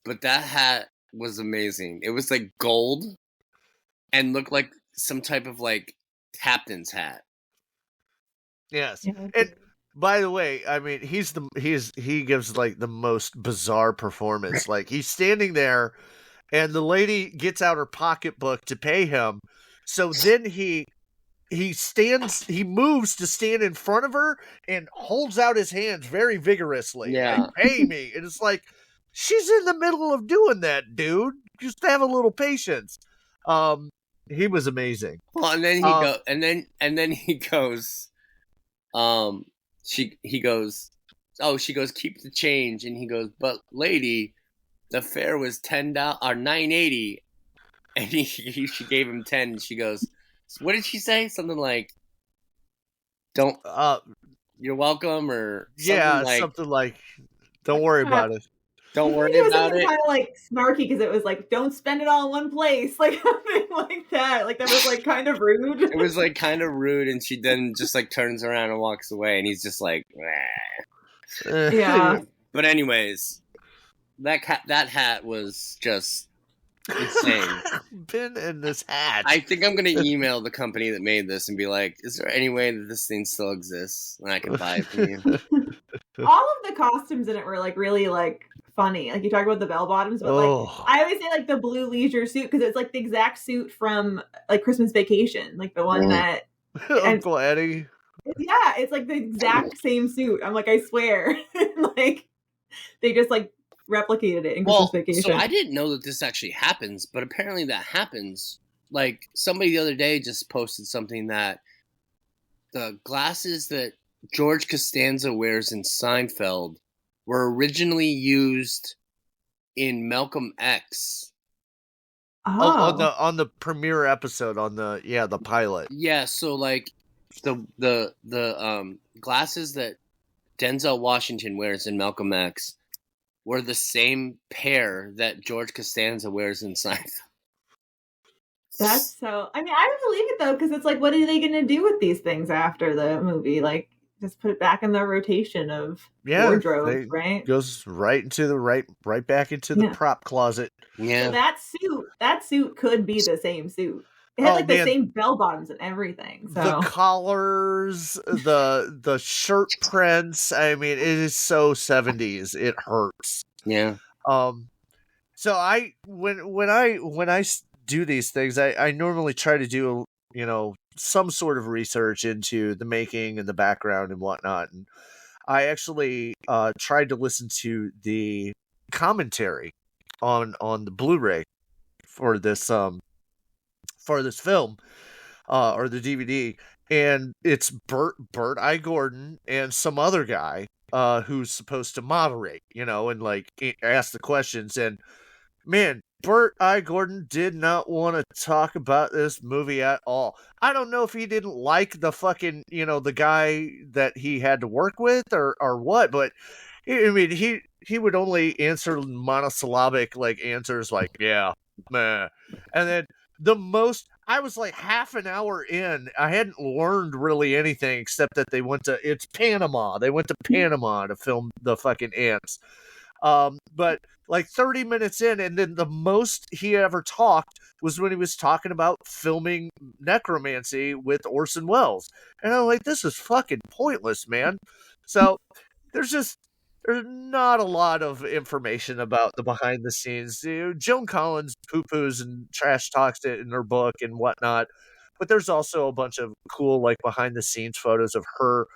But that hat was amazing. It was like gold and looked like some type of like captain's hat. Yes. Yeah, And by the way, I mean he gives like the most bizarre performance. Like he's standing there and the lady gets out her pocketbook to pay him. So then he moves to stand in front of her and holds out his hands very vigorously. Yeah. Like, pay me. And it's like, she's in the middle of doing that, dude. Just have a little patience. He was amazing. Well, and then he goes, he goes, oh, she goes, keep the change, and he goes, but lady, the fare was $10 or $9.80, and she gave him 10, and she goes, what did she say? Something like, don't, you're welcome, or something like, don't worry about it. Don't worry about it. Kind of like snarky because it was like, don't spend it all in one place, like something like that. Like that was like kind of rude. It was like kind of rude, and she then just like turns around and walks away, and he's just like, yeah. But anyways, that hat was just insane. Been in this hat. I think I'm gonna email the company that made this and be like, is there any way that this thing still exists and I can buy it from you? All of the costumes in it were like really like funny. Like you talk about the bell bottoms, but like I always say like the blue leisure suit because it's like the exact suit from like Christmas Vacation, like the one that Uncle Eddie. Yeah, it's like the exact same suit. I'm like, I swear. Like, they just like replicated it in Christmas Vacation. So I didn't know that this actually happens, but apparently that happens. Like, somebody the other day just posted something that the glasses that George Costanza wears in Seinfeld were originally used in Malcolm X. Oh, on the premiere episode on the pilot. Yeah, so like the glasses that Denzel Washington wears in Malcolm X were the same pair that George Costanza wears in Seinfeld. that's so. I mean, I don't believe it though, because it's like, what are they going to do with these things after the movie? Like, just put it back in the rotation of wardrobe, right? Goes right into the right back into the prop closet. Yeah, so that suit could be the same suit. It had the same bell bottoms and everything. So. The collars, the shirt prints. I mean, it is so 70s. It hurts. Yeah. So when I do these things, I normally try to do some sort of research into the making and the background and whatnot. And I actually tried to listen to the commentary on the Blu-ray for this film or the DVD, and it's Bert I. Gordon and some other guy who's supposed to moderate, and like ask the questions. And man, Bert I. Gordon did not want to talk about this movie at all. I don't know if he didn't like the fucking, the guy that he had to work with or what, but I mean, he would only answer monosyllabic like answers like, yeah, meh. And then I was like half an hour in. I hadn't learned really anything except that it's Panama. They went to Panama to film the fucking ants. But like 30 minutes in, and then the most he ever talked was when he was talking about filming Necromancy with Orson Welles. And I'm like, this is fucking pointless, man. So there's not a lot of information about the behind the scenes. Joan Collins poo-poos and trash talks it in her book and whatnot. But there's also a bunch of cool, like, behind the scenes photos of her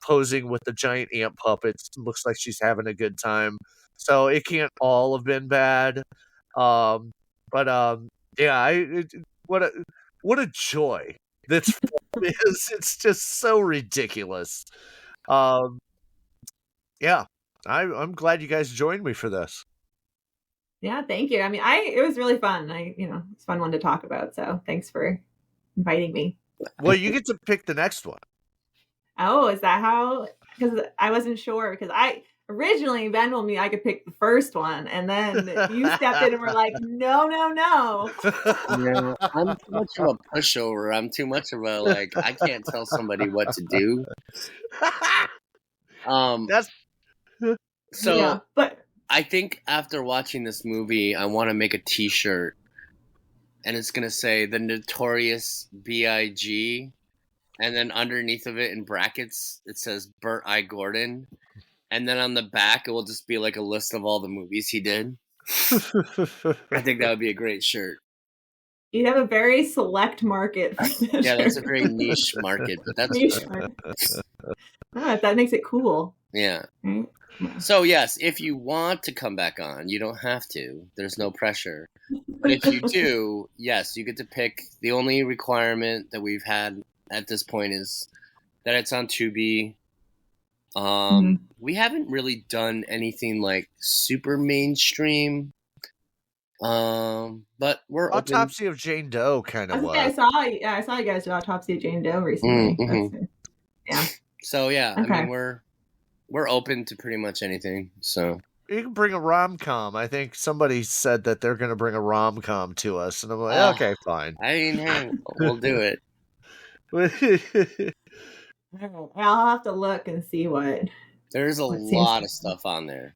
posing with the giant ant puppets. Looks like she's having a good time. So it can't all have been bad. Yeah, what a joy that's film is. It's just so ridiculous. Yeah, I'm glad you guys joined me for this. Yeah, thank you. I mean, it was really fun. It's a fun one to talk about. So thanks for inviting me. Well, you get to pick the next one. Oh, is that how? Because I wasn't sure. Because originally Ben told me I could pick the first one, and then you stepped in and were like, no. Yeah, I'm too much of a pushover. I'm too much of a I can't tell somebody what to do. So yeah, but I think after watching this movie, I want to make a T-shirt, and it's gonna say the Notorious B.I.G, and then underneath of it in brackets it says Bert I. Gordon, and then on the back it will just be like a list of all the movies he did. I think that would be a great shirt. You'd have a very select market for that Yeah, shirt. that's a very niche market, but that's niche market. That makes it cool. Yeah. Right? So yes, if you want to come back on, you don't have to. There's no pressure. But if you do, yes, you get to pick. The only requirement that we've had at this point is that it's on Tubi. We haven't really done anything like super mainstream. But we're Autopsy of Jane Doe kind of was. I saw you guys do Autopsy of Jane Doe recently. Mm-hmm. Yeah. So yeah, okay. I mean we're open to pretty much anything. So you can bring a rom-com. I think somebody said that they're going to bring a rom-com to us, and I'm like, okay, fine. I mean, hey, we'll do it. I'll have to look and see what. There's a lot of stuff on there.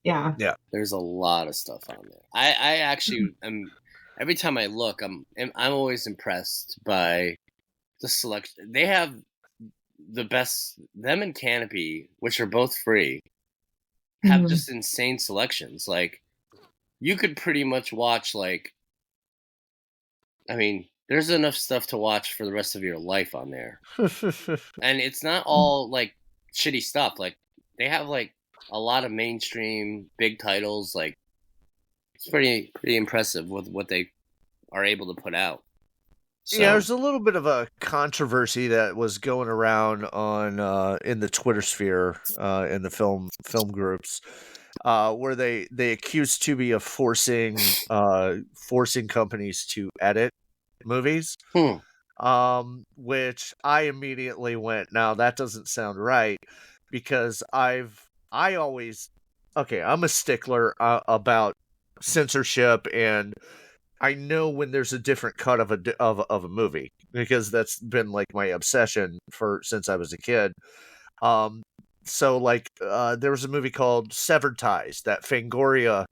Yeah. There's a lot of stuff on there. I actually am. Every time I look, I'm always impressed by the selection. They have the best. Them and Canopy, which are both free, have just insane selections. Like, you could pretty much watch I mean, there's enough stuff to watch for the rest of your life on there. And it's not all like shitty stuff. Like they have like a lot of mainstream big titles. Like it's pretty impressive with what they are able to put out. So, yeah, there's a little bit of a controversy that was going around on in the Twitter sphere in the film groups where they accused Tubi of forcing companies to edit movies. Which I immediately went, now that doesn't sound right, because I'm a stickler about censorship, and I know when there's a different cut of a movie, because that's been like my obsession since I was a kid. So like there was a movie called Severed Ties that Fangoria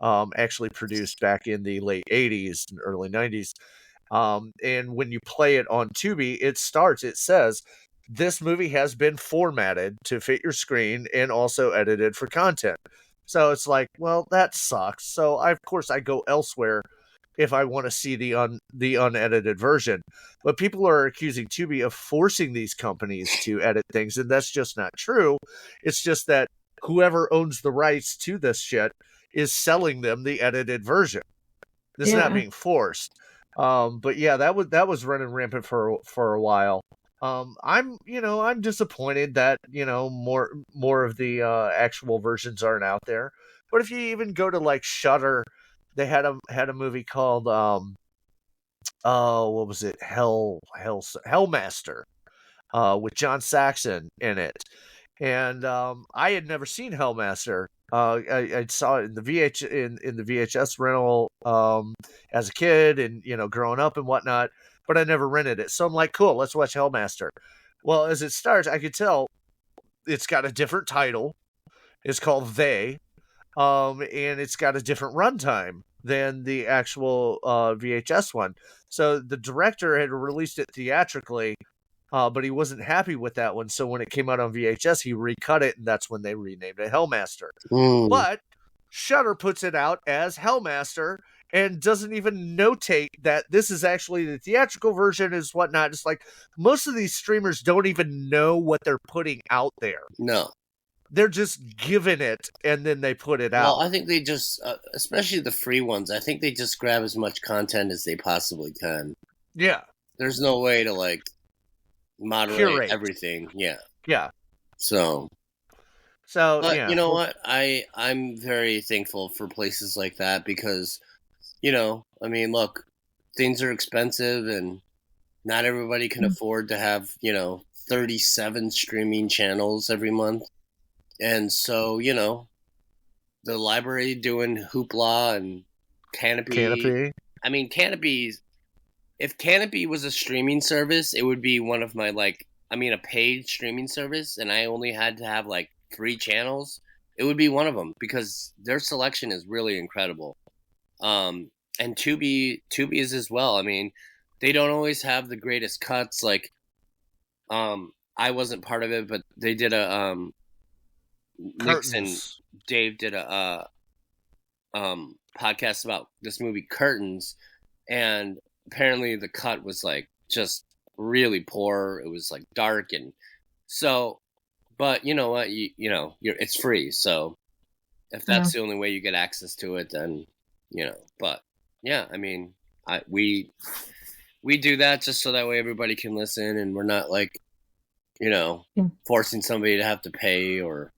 actually produced back in the late 80s and early 90s. And when you play it on Tubi, it says, this movie has been formatted to fit your screen and also edited for content. So it's like, well, that sucks. So of course I go elsewhere if I want to see the unedited version. But people are accusing Tubi of forcing these companies to edit things, and that's just not true. It's just that whoever owns the rights to this shit is selling them the edited version. This is not being forced. But yeah, that was running rampant for a while. I'm disappointed that, more of the actual versions aren't out there. But if you even go to like Shudder, they had a movie called what was it? Hellmaster, with John Saxon in it. And I had never seen Hellmaster. I saw it in the VHS rental as a kid, and growing up and whatnot, but I never rented it. So I'm like, cool, let's watch Hellmaster. Well, as it starts, I could tell it's got a different title. It's called They, and it's got a different runtime than the actual VHS one. So the director had released it theatrically, but he wasn't happy with that one. So when it came out on VHS, he recut it, and that's when they renamed it Hellmaster. But Shudder puts it out as Hellmaster and doesn't even notate that this is actually the theatrical version is whatnot. It's like most of these streamers don't even know what they're putting out there. No. They're just giving it, and then they put it out. Well, I think they just, especially the free ones, I think they just grab as much content as they possibly can. Yeah. There's no way to, like, moderate curate everything. Yeah. Yeah. So but yeah. You know what? I'm very thankful for places like that because, I mean, look, things are expensive and not everybody can afford to have, 37 streaming channels every month. And so, the library doing Hoopla and Canopy. I mean, if Canopy was a streaming service, it would be one of my, a paid streaming service, and I only had to have, 3 channels. It would be one of them because their selection is really incredible. And Tubi is as well. I mean, they don't always have the greatest cuts. I wasn't part of it, but they did a Nix and Dave did a podcast about this movie Curtains, and apparently the cut was just really poor. It was dark, and so, but you know what, it's free, so if that's the only way you get access to it, then but yeah, I mean, we do that just so that way everybody can listen, and we're not forcing somebody to have to pay or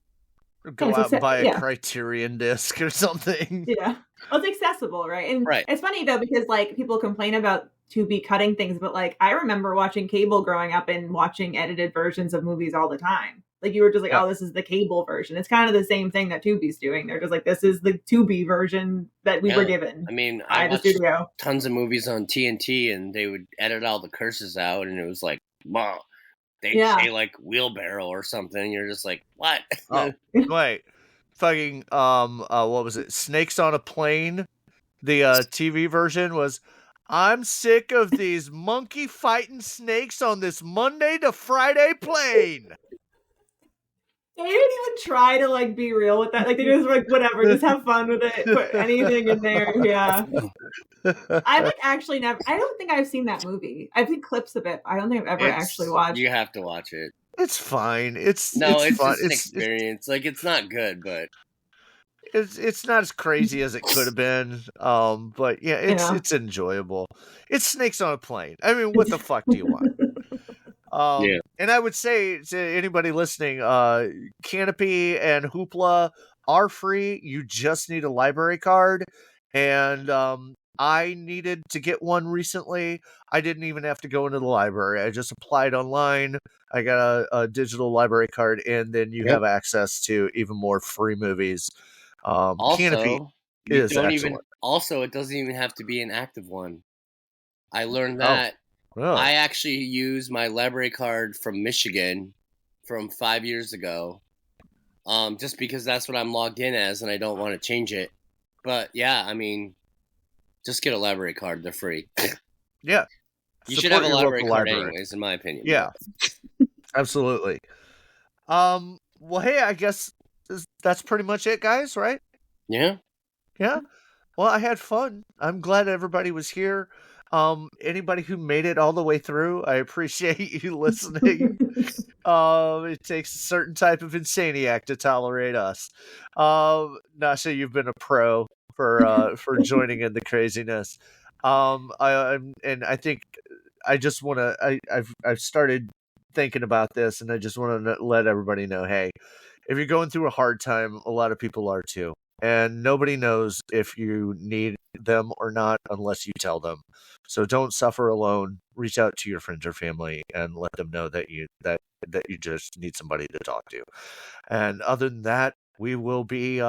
go out and buy a Criterion disc or something. Yeah. Well, it's accessible, right? And right. It's funny though, because people complain about Tubi cutting things, but I remember watching cable growing up and watching edited versions of movies all the time. You were just oh, this is the cable version. It's kind of the same thing that Tubi's doing. They're just this is the Tubi version that we were given. I mean, I watched tons of movies on TNT, and they would edit all the curses out, and it was wow. They'd say wheelbarrow or something. You're just what? Oh, wait. Fucking, what was it? Snakes on a Plane? The TV version was, I'm sick of these monkey fighting snakes on this Monday to Friday plane. They didn't even try to like be real with that. Like they just were like, whatever, just have fun with it. Put anything in there. Yeah. I've like actually never. I don't think I've seen that movie. I've seen clips of it. I don't think I've ever actually watched. You have to watch it. It's fine. It's fun. Just an experience. Like it's not good, but it's not as crazy as it could have been. But yeah, it's enjoyable. It's snakes on a plane. I mean, what the fuck do you want? And I would say to anybody listening, Canopy and Hoopla are free. You just need a library card. And I needed to get one recently. I didn't even have to go into the library. I just applied online. I got a digital library card, and then you have access to even more free movies. Canopy is excellent. Also, it doesn't even have to be an active one. I learned that. Really? I actually use my library card from Michigan from 5 years ago, just because that's what I'm logged in as, and I don't want to change it. But yeah, I mean, just get a library card; they're free. Yeah, you should have a library card anyways, in my opinion. Yeah, absolutely. Well, hey, I guess that's pretty much it, guys. Right? Yeah. Yeah. Well, I had fun. I'm glad everybody was here. Anybody who made it all the way through, I appreciate you listening. It takes a certain type of insaniac to tolerate us. Nasha, you've been a pro for joining in the craziness. I think I just want to. I've started thinking about this, and I just want to let everybody know, hey, if you're going through a hard time, a lot of people are too. And nobody knows if you need them or not unless you tell them. So don't suffer alone. Reach out to your friends or family and let them know that you just need somebody to talk to. And other than that, we'll be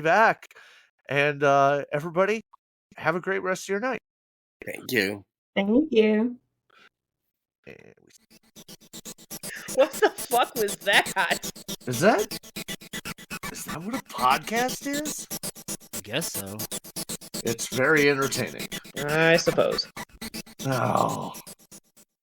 back. And everybody, have a great rest of your night. Thank you. Thank you. What the fuck was that? Is that what a podcast is? I guess so. It's very entertaining. I suppose. Oh.